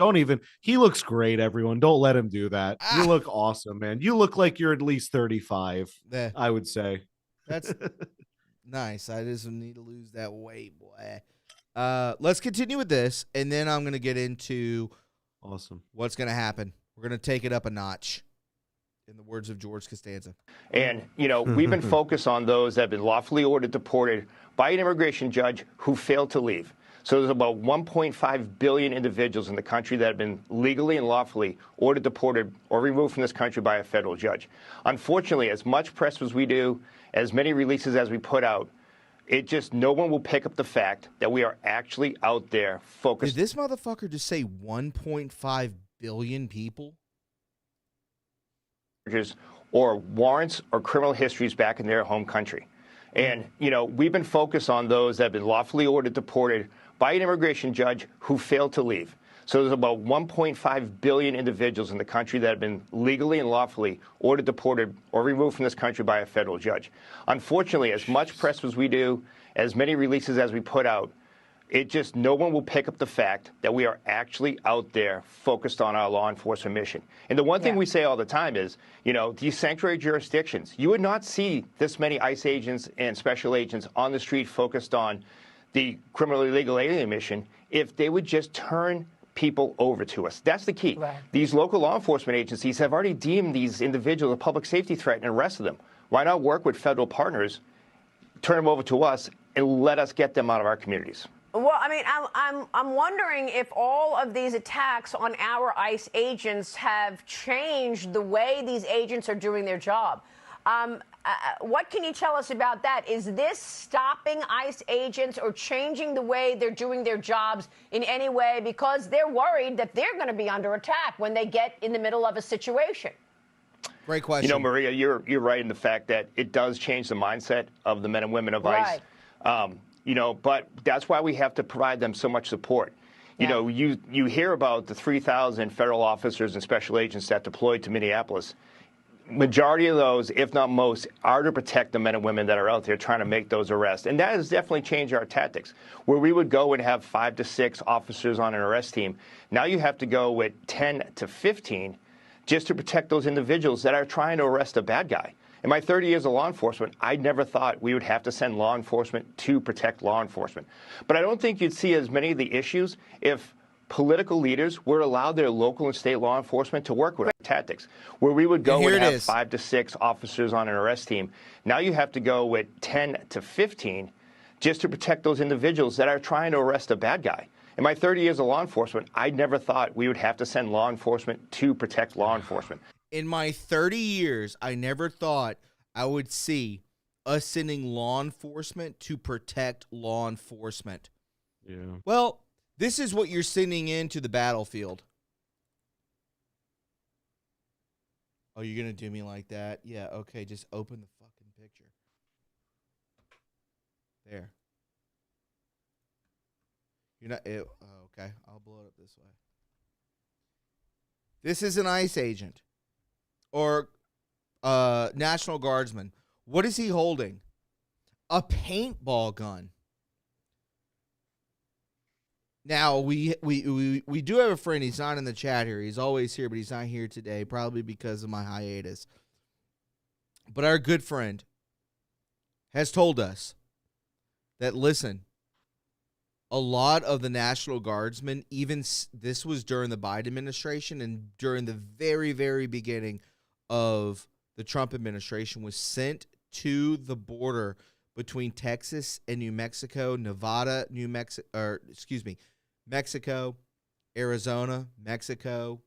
He looks great, everyone. Don't let him do that. You look awesome, man. You look like you're at least 35, I would say. That's nice. I just need to lose that weight, boy. Let's continue with this, and then I'm going to get into what's going to happen. We're going to take it up a notch, in the words of George Costanza. And, we've been focused on those that have been lawfully ordered deported by an immigration judge who failed to leave. So there's about 1.5 billion individuals in the country that have been legally and lawfully ordered deported or removed from this country by a federal judge. Unfortunately, as much press as we do, as many releases as we put out, no one will pick up the fact that we are actually out there focused. Did this motherfucker just say 1.5 billion people? Or warrants or criminal histories back in their home country. And, we've been focused on those that have been lawfully ordered deported by an immigration judge who failed to leave. So there's about 1.5 billion individuals in the country that have been legally and lawfully ordered deported or removed from this country by a federal judge. Unfortunately, as much press as we do, as many releases as we put out, no one will pick up the fact that we are actually out there focused on our law enforcement mission. And the one thing we say all the time is, these sanctuary jurisdictions, you would not see this many ICE agents and special agents on the street focused on the criminally illegal alien mission if they would just turn people over to us. That's the key. Right. These local law enforcement agencies have already deemed these individuals a public safety threat and arrested them. Why not work with federal partners, turn them over to us, and let us get them out of our communities? Well, I mean, I'm wondering if all of these attacks on our ICE agents have changed the way these agents are doing their job. What can you tell us about that? Is this stopping ICE agents or changing the way they're doing their jobs in any way because they're worried that they're going to be under attack when they get in the middle of a situation? Great question. You know, Maria, you're right in the fact that it does change the mindset of the men and women of ICE. You know, but that's why we have to provide them so much support. You know, you hear about the 3,000 federal officers and special agents that deployed to Minneapolis. Majority of those, if not most, are to protect the men and women that are out there trying to make those arrests. And that has definitely changed our tactics. Where we would go and have 5 to 6 officers on an arrest team, now you have to go with 10 to 15 just to protect those individuals that are trying to arrest a bad guy. In my 30 years of law enforcement, I never thought we would have to send law enforcement to protect law enforcement. But I don't think you'd see as many of the issues if political leaders were allowed their local and state law enforcement to work with our tactics, where we would go and have 5 to 6 officers on an arrest team. Now you have to go with 10 to 15 just to protect those individuals that are trying to arrest a bad guy. In my 30 years of law enforcement, I never thought we would have to send law enforcement to protect law enforcement. In my 30 years, I never thought I would see us sending law enforcement to protect law enforcement. Yeah. Well, this is what you're sending into the battlefield. Oh, you're going to do me like that? Yeah, okay, just open the fucking picture. There. You're not, okay, I'll blow it up this way. This is an ICE agent or National Guardsman. What is he holding? A paintball gun. Now, we do have a friend. He's not in the chat here. He's always here, but he's not here today, probably because of my hiatus. But our good friend has told us that, listen, a lot of the National Guardsmen, even this was during the Biden administration and during the very, very beginning of the Trump administration, was sent to the border between Texas and New Mexico, Nevada, Mexico, Arizona, Mexico.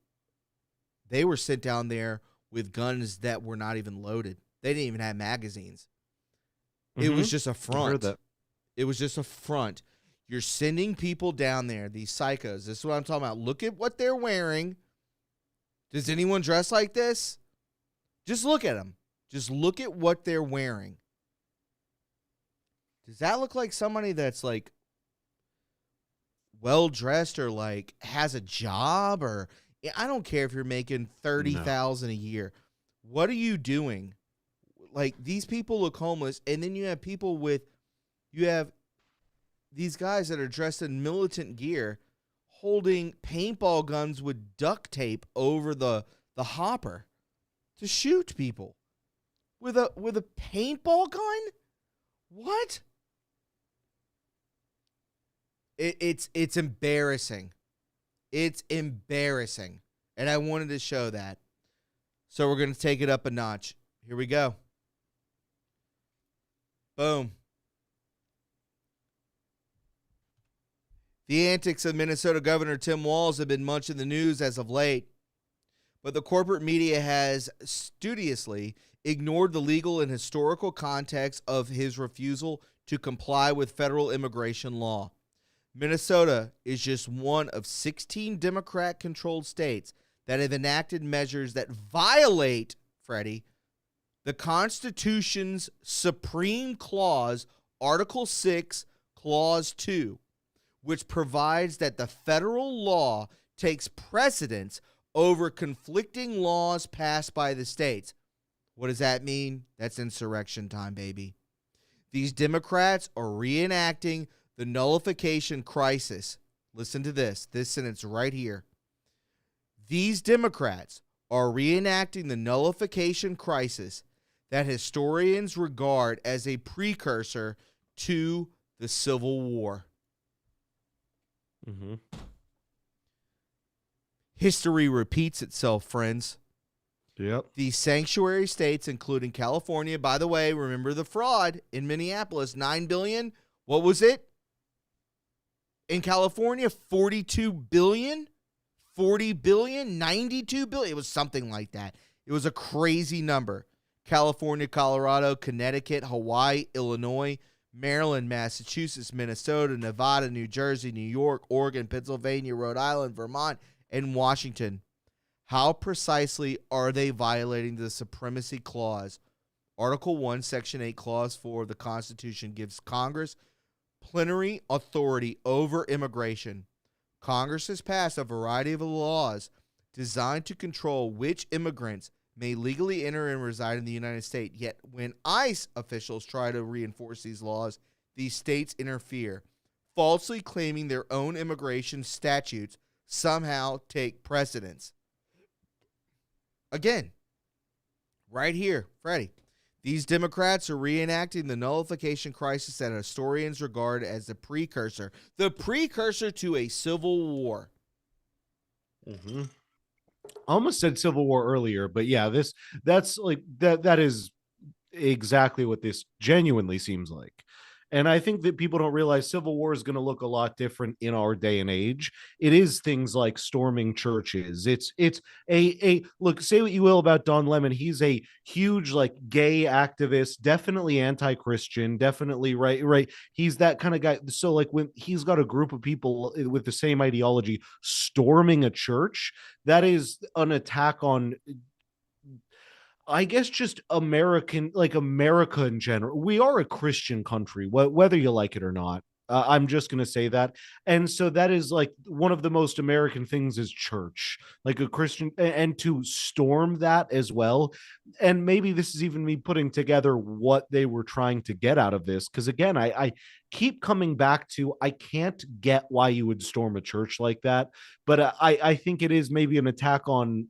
They were sent down there with guns that were not even loaded. They didn't even have magazines. It was just a front. I heard that. It was just a front. You're sending people down there, these psychos. This is what I'm talking about. Look at what they're wearing. Does anyone dress like this? Just look at them. Just look at what they're wearing. Does that look like somebody that's like well-dressed or like has a job? Or I don't care if you're making $30,000 a year. What are you doing? Like, these people look homeless, and then you have people these guys that are dressed in militant gear holding paintball guns with duct tape over the hopper to shoot people with a paintball gun? What? It's embarrassing. It's embarrassing. And I wanted to show that. So we're going to take it up a notch. Here we go. Boom. The antics of Minnesota Governor Tim Walz have been much in the news as of late, but the corporate media has studiously ignored the legal and historical context of his refusal to comply with federal immigration law. Minnesota is just one of 16 Democrat-controlled states that have enacted measures that violate, Freddie, the Constitution's Supreme Clause, Article 6, Clause 2, which provides that the federal law takes precedence over conflicting laws passed by the states. What does that mean? That's insurrection time, baby. These Democrats are reenacting the nullification crisis. Listen to this sentence right here. These Democrats are reenacting the nullification crisis that historians regard as a precursor to the Civil War. Mm-hmm. History repeats itself, friends. Yep. These sanctuary states, including California, by the way, remember the fraud in Minneapolis, $9 billion. What was it? In California, 42 billion, 40 billion, 92 billion. It was something like that. It was a crazy number. California, Colorado, Connecticut, Hawaii, Illinois, Maryland, Massachusetts, Minnesota, Nevada, New Jersey, New York, Oregon, Pennsylvania, Rhode Island, Vermont, and Washington. How precisely are they violating the Supremacy Clause? Article 1, Section 8, Clause 4 of the Constitution gives Congress plenary authority over immigration. Congress has passed a variety of laws designed to control which immigrants may legally enter and reside in the United States. Yet when ICE officials try to reinforce these laws, these states interfere, falsely claiming their own immigration statutes somehow take precedence. Again, right here, Freddie. These Democrats are reenacting the nullification crisis that historians regard as the precursor to a civil war. Mm-hmm. I almost said Civil War earlier, but yeah, that's like that is exactly what this genuinely seems like. And I think that people don't realize Civil War is going to look a lot different in our day and age. It is things like storming churches. It's a look, say what you will about Don Lemon. He's a huge like gay activist, definitely anti-Christian, definitely right. He's that kind of guy. So like when he's got a group of people with the same ideology storming a church, that is an attack on, I guess, just America in general. We are a Christian country, whether you like it or not. I'm just going to say that. And so that is like one of the most American things is church, like a Christian, and to storm that as well. And maybe this is even me putting together what they were trying to get out of this. Because again, I keep coming back to, I can't get why you would storm a church like that. But I think it is maybe an attack on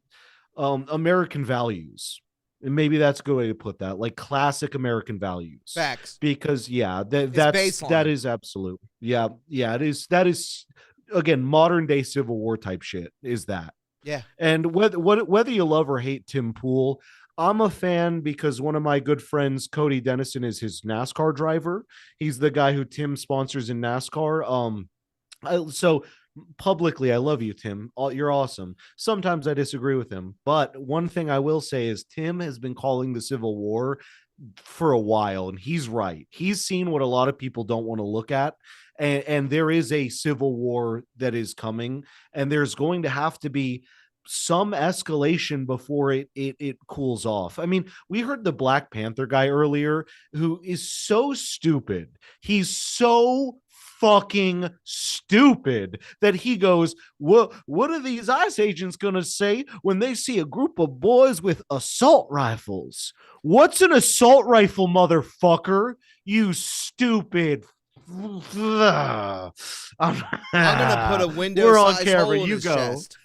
American values. And maybe that's a good way to put that, like classic American values. Facts. Because that is absolute. Yeah, it is. That is, again, modern day Civil War type shit is that. Yeah. And whether you love or hate Tim Pool, I'm a fan because one of my good friends, Cody Dennison, is his NASCAR driver. He's the guy who Tim sponsors in NASCAR. So publicly, I love you, Tim. You're awesome. Sometimes I disagree with him, but one thing I will say is Tim has been calling the Civil War for a while, and he's right. He's seen what a lot of people don't want to look at, and there is a civil war that is coming, and there's going to have to be some escalation before it cools off. I mean, we heard the Black Panther guy earlier who is so stupid. He's so fucking stupid that he goes, well, what are these ICE agents gonna say when they see a group of boys with assault rifles? What's an assault rifle, motherfucker? You stupid. I'm gonna put a window-sized hole in his go. chest.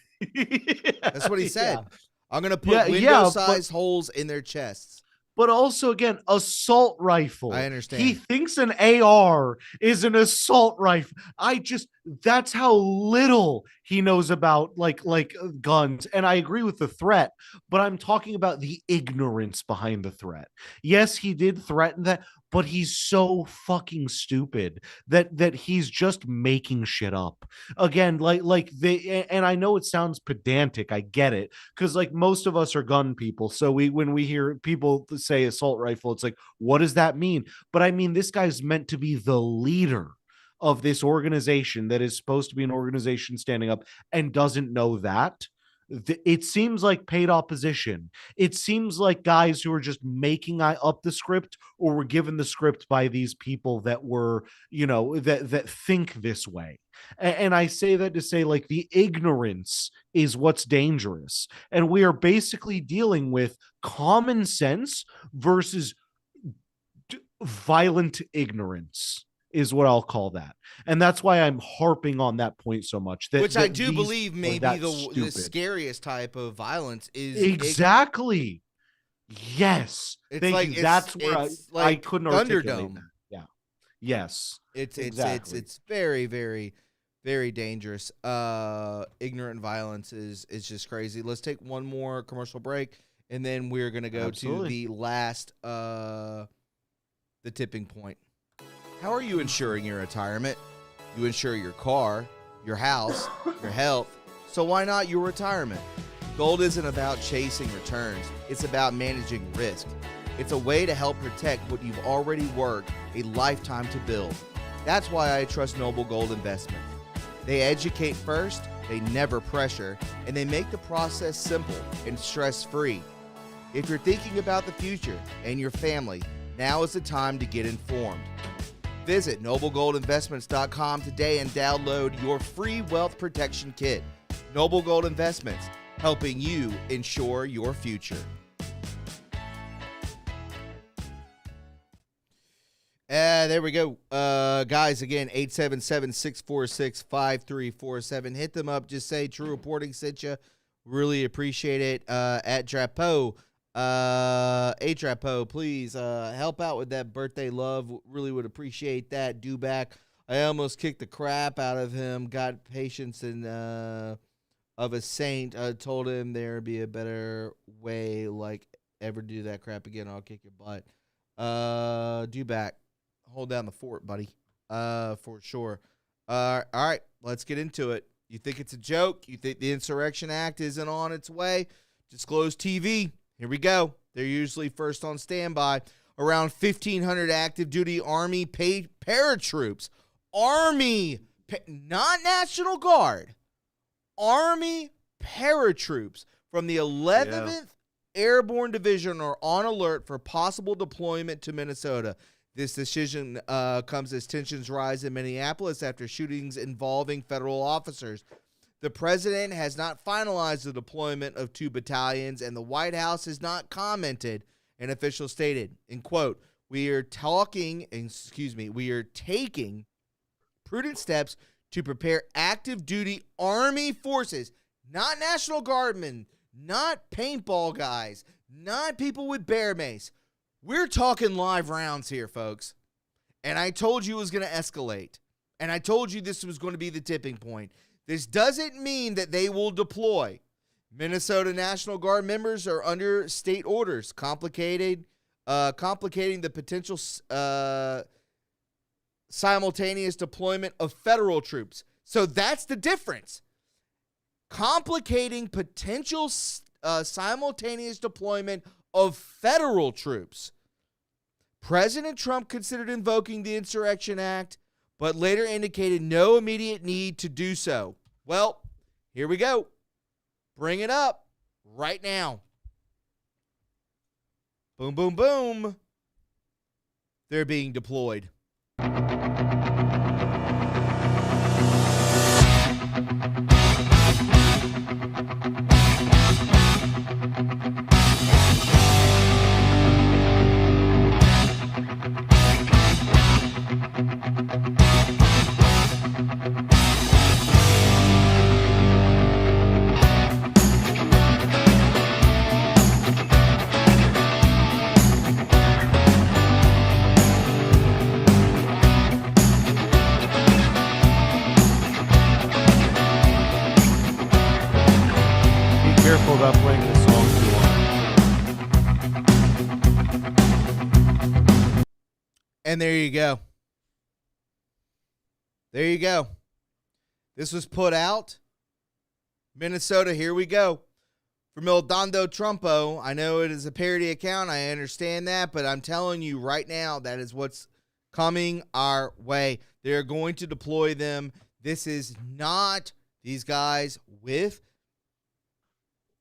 That's what he said. Yeah. I'm gonna put window-sized holes in their chests. But also, again, assault rifle. I understand. He thinks an AR is an assault rifle. That's how little he knows about like guns. And I agree with the threat, but I'm talking about the ignorance behind the threat. Yes, he did threaten that, but he's so fucking stupid that he's just making shit up. Again, and I know it sounds pedantic, I get it, because like most of us are gun people. So when we hear people say assault rifle, it's like, what does that mean? But I mean, this guy's meant to be the leader of this organization that is supposed to be an organization standing up and doesn't know that. It seems like paid opposition. It seems like guys who are just making up the script or were given the script by these people that were, that think this way. And I say that to say, like, the ignorance is what's dangerous. And we are basically dealing with common sense versus violent ignorance is what I'll call that. And that's why I'm harping on that point so much. Which I do believe may be the scariest type of violence is... Exactly. Yes. Thank you. That's where I couldn't articulate that. Yeah. Yes. It's very, very, very dangerous. Ignorant violence is just crazy. Let's take one more commercial break, and then we're going to go to the last, the tipping point. How are you ensuring your retirement? You insure your car, your house, your health, so why not your retirement? Gold isn't about chasing returns. It's about managing risk. It's a way to help protect what you've already worked a lifetime to build. That's why I trust Noble Gold Investment. They educate first, they never pressure, and they make the process simple and stress-free. If you're thinking about the future and your family, now is the time to get informed. Visit noblegoldinvestments.com today and download your free wealth protection kit. Noble Gold Investments, helping you ensure your future. There we go. Guys, again, 877-646-5347. Hit them up. Just say True Reporting sent you. Really appreciate it. At Drapo. Drapo, please help out with that birthday love. Really would appreciate that. Do back. I almost kicked the crap out of him. Got patience and of a saint. Told him there'd be a better way. Like, ever do that crap again, I'll kick your butt. Do back. Hold down the fort, buddy. For sure. All right, let's get into it. You think it's a joke? You think the Insurrection Act isn't on its way? Disclose TV. Here we go. They're usually first on standby. Around 1,500 active duty Army paid paratroops. Army, not National Guard. Army paratroops from the 11th Airborne Division are on alert for possible deployment to Minnesota. This decision comes as tensions rise in Minneapolis after shootings involving federal officers. The president has not finalized the deployment of 2 battalions, and the White House has not commented. An official stated, in quote, we are taking prudent steps to prepare active duty Army forces, not National Guardmen, not paintball guys, not people with bear mace. We're talking live rounds here, folks. And I told you it was going to escalate. And I told you this was going to be the tipping point. This doesn't mean that they will deploy. Minnesota National Guard members are under state orders, complicating the potential simultaneous deployment of federal troops. So that's the difference. Complicating potential simultaneous deployment of federal troops. President Trump considered invoking the Insurrection Act, but later indicated no immediate need to do so. Well, here we go. Bring it up right now. Boom, boom, boom. They're being deployed. Careful about playing this song too long. And there you go. There you go. This was put out. Minnesota, here we go. From El Dondo Trumpo. I know it is a parody account. I understand that. But I'm telling you right now, that is what's coming our way. They're going to deploy them. This is not these guys with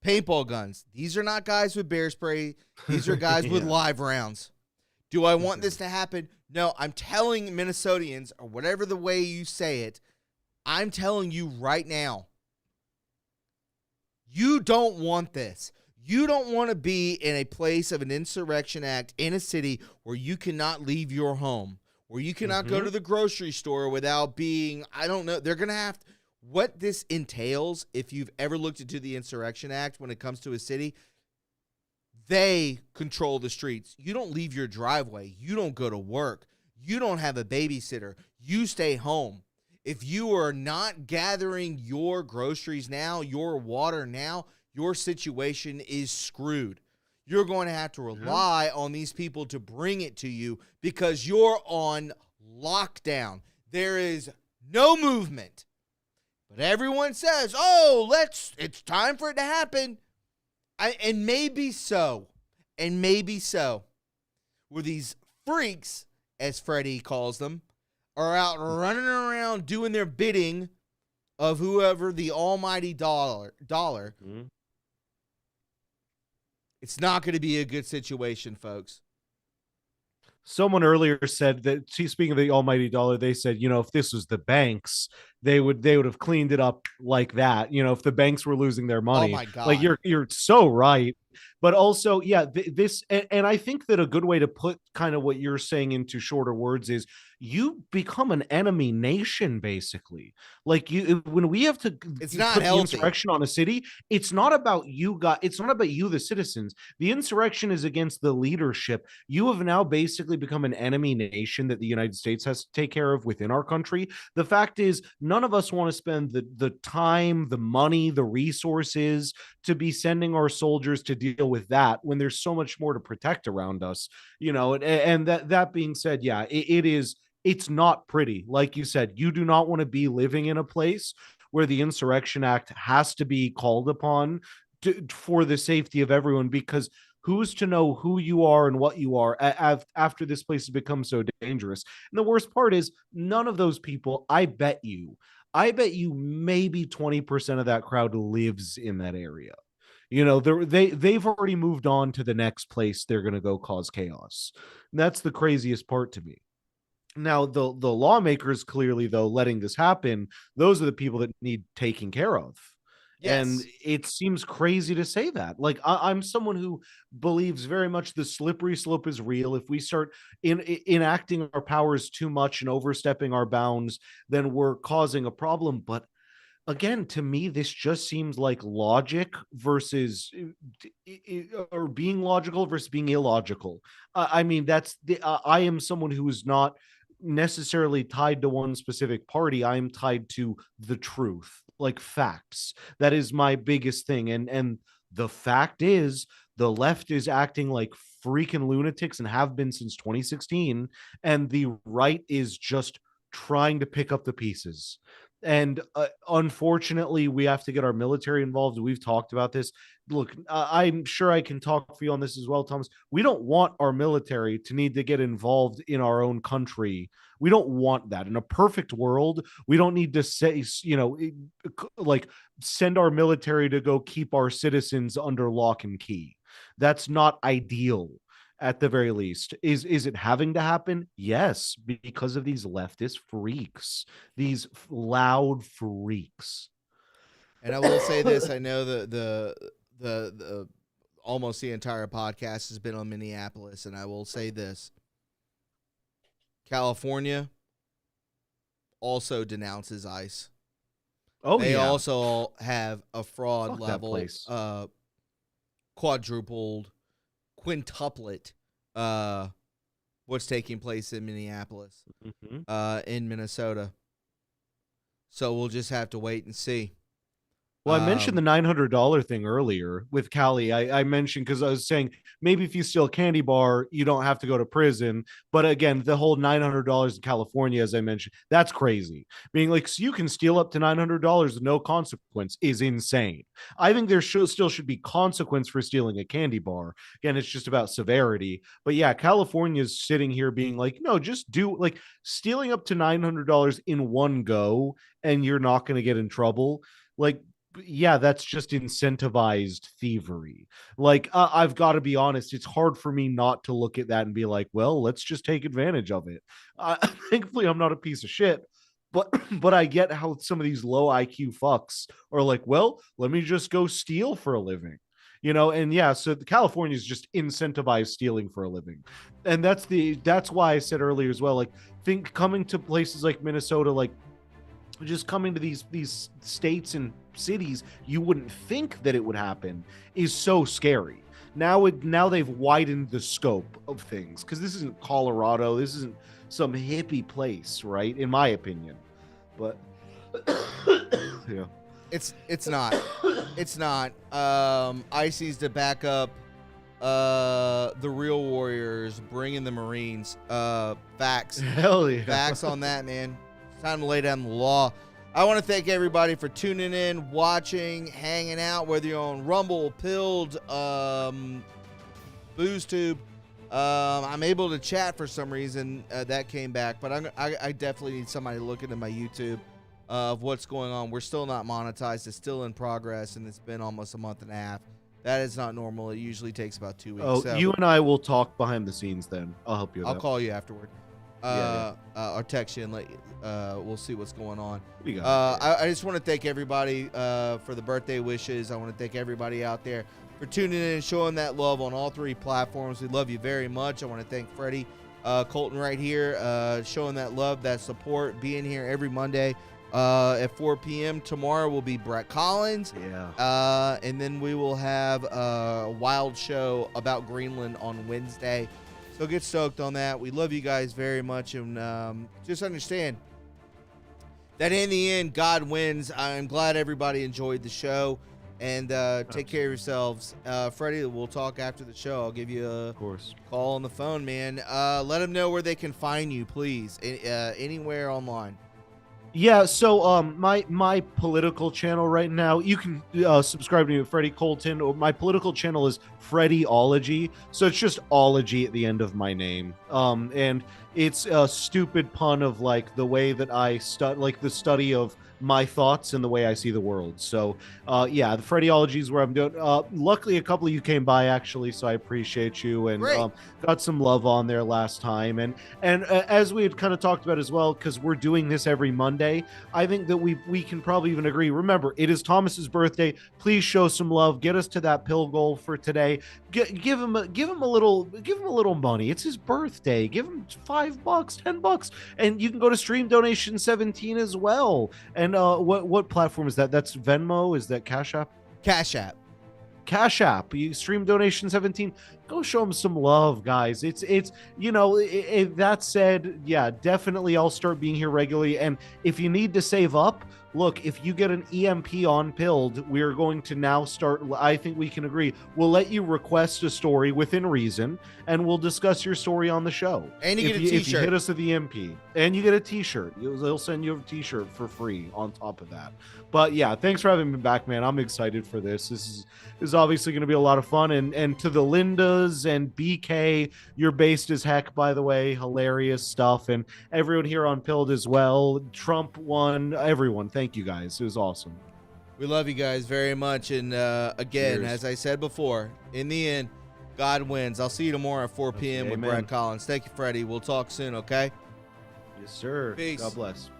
paintball guns. These are not guys with bear spray. These are guys with live rounds. Do I want this to happen? No, I'm telling Minnesotans, or whatever the way you say it, I'm telling you right now, you don't want this. You don't want to be in a place of an Insurrection Act in a city where you cannot leave your home, where you cannot go to the grocery store without being, I don't know, they're going to have to. What this entails, if you've ever looked into the Insurrection Act when it comes to a city, they control the streets. You don't leave your driveway. You don't go to work. You don't have a babysitter. You stay home. If you are not gathering your groceries now, your water now, your situation is screwed. You're going to have to rely on these people to bring it to you because you're on lockdown. There is No movement. But everyone says, oh, it's time for it to happen. And maybe so. And maybe so. Where these freaks, as Freddie calls them, are out running around doing their bidding of whoever the almighty dollar. Mm-hmm. It's not going to be a good situation, folks. Someone earlier said that, speaking of the almighty dollar, they said, if this was the banks, they would have cleaned it up like that. If the banks were losing their money. Oh my God. Like you're so right. But also, this, and I think that a good way to put kind of what you're saying into shorter words is you become an enemy nation, basically. Like when we have to it's not put healthy. The insurrection on a city, it's not about you it's not about you, the citizens. The insurrection is against the leadership. You have now basically become an enemy nation that the United States has to take care of within our country. The fact is, none of us want to spend the time, the money, the resources to be sending our soldiers to deal with that when there's so much more to protect around us, and that being said, it's not pretty. Like you said, you do not want to be living in a place where the Insurrection Act has to be called upon for the safety of everyone, because who's to know who you are and what you are after this place has become so dangerous? And the worst part is, none of those people, I bet you maybe 20% of that crowd lives in that area. They've already moved on to the next place they're going to go cause chaos. And that's the craziest part to me. Now, the lawmakers clearly, though, letting this happen, those are the people that need taking care of. Yes. And it seems crazy to say that. Like, I'm someone who believes very much the slippery slope is real. If we start enacting our powers too much and overstepping our bounds, then we're causing a problem. But again, to me, this just seems like logic versus or being logical versus being illogical. I mean, I am someone who is not necessarily tied to one specific party. I am tied to the truth, like facts. That is my biggest thing. And the fact is, the left is acting like freaking lunatics and have been since 2016. And the right is just trying to pick up the pieces. And unfortunately, we have to get our military involved. We've talked about this. Look, I'm sure I can talk for you on this as well, Thomas. We don't want our military to need to get involved in our own country. We don't want that. In a perfect world, we don't need to say, like send our military to go keep our citizens under lock and key. That's not ideal. At the very least, is it having to happen? Yes, because of these leftist freaks, these loud freaks. And I will say this: I know the almost the entire podcast has been on Minneapolis, and I will say this: California also denounces ICE. Oh, they yeah. also have a fraud Fuck level, quadrupled, quintuplet what's taking place in Minneapolis, in Minnesota. So we'll just have to wait and see. Well, I mentioned the $900 thing earlier with Callie. I mentioned because I was saying maybe if you steal a candy bar, you don't have to go to prison. But again, the whole $900 in California, as I mentioned, that's crazy. Being like, so you can steal up to $900 with no consequence is insane. I think there still should be consequence for stealing a candy bar. Again, it's just about severity. But yeah, California's sitting here being like, no, just do like stealing up to $900 in one go and you're not going to get in trouble. Like, yeah, that's just incentivized thievery. Like, I've got to be honest, it's hard for me not to look at that and be like, well, let's just take advantage of it. Thankfully, I'm not a piece of shit, but I get how some of these low IQ fucks are like, well, let me just go steal for a living. And yeah, so California is just incentivized stealing for a living. And that's why I said earlier as well, like, think coming to places like Minnesota, like, just coming to these states and cities you wouldn't think that it would happen is so scary. Now they've widened the scope of things, because this isn't Colorado, this isn't some hippie place, right? In my opinion. But yeah, it's not. It's not. ICE needs to back up the real warriors, bring in the Marines. Facts. Hell yeah. Facts on that, man. It's time to lay down the law. I want to thank everybody for tuning in, watching, hanging out, whether you're on Rumble, Pilled, BoozTube. I'm able to chat for some reason. That came back, but I definitely need somebody to look into my YouTube of what's going on. We're still not monetized. It's still in progress, and it's been almost a month and a half. That is not normal. It usually takes about 2 weeks. Oh, so you and I will talk behind the scenes then. I'll help you with I'll that. call you afterward. Or text you and let you, we'll see what's going on. I just want to thank everybody for the birthday wishes. I want to thank everybody out there for tuning in and showing that love on all 3 platforms. We love you very much. I want to thank Freddie Colton right here, showing that love, that support, being here every Monday at 4 p.m. Tomorrow will be Brett Collins. And then we will have a wild show about Greenland on Wednesday. So get stoked on that. We love you guys very much. And just understand that in the end, God wins. I'm glad everybody enjoyed the show. And take care of yourselves. Freddie, we'll talk after the show. I'll give you a call on the phone, man. Let them know where they can find you, please. Anywhere online. Yeah, so my political channel right now, you can subscribe to me with Freddie Colton. Or my political channel is Freddieology, so it's just ology at the end of my name. And it's a stupid pun of like the way that I like the study of my thoughts and the way I see the world. So yeah, the Freddieology is where I'm doing. Luckily, a couple of you came by actually, so I appreciate you and got some love on there last time. And as we had kind of talked about as well, because we're doing this every Monday, I think that we can probably even agree. Remember, it is Thomas's birthday. Please show some love. Get us to that pill goal for today. Give him a little money. It's his birthday. Give him $5, $10, and you can go to Stream Donation 17 as well. And what platform is that? That's Venmo? Is that Cash App? Cash App. Cash App. You Stream Donation 17. Go show them some love, guys. It's that said, yeah, definitely I'll start being here regularly. And if you need to save up, look, if you get an EMP on Pilled, we're going to now start. I think we can agree. We'll let you request a story within reason, and we'll discuss your story on the show. And you get a T-shirt. If you hit us at the EMP, and you get a T-shirt. They'll send you a T-shirt for free on top of that. But yeah, thanks for having me back, man. I'm excited for this. This is obviously going to be a lot of fun. And to the Lindas and BK, you're based as heck, by the way. Hilarious stuff. And everyone here on Pilled as well. Trump won. Everyone, thank you guys. It was awesome. We love you guys very much. And again, as I said before, in the end, God wins. I'll see you tomorrow at 4 p.m. with Brett Collins. Thank you, Freddie. We'll talk soon, okay? Yes, sir. Peace. God bless.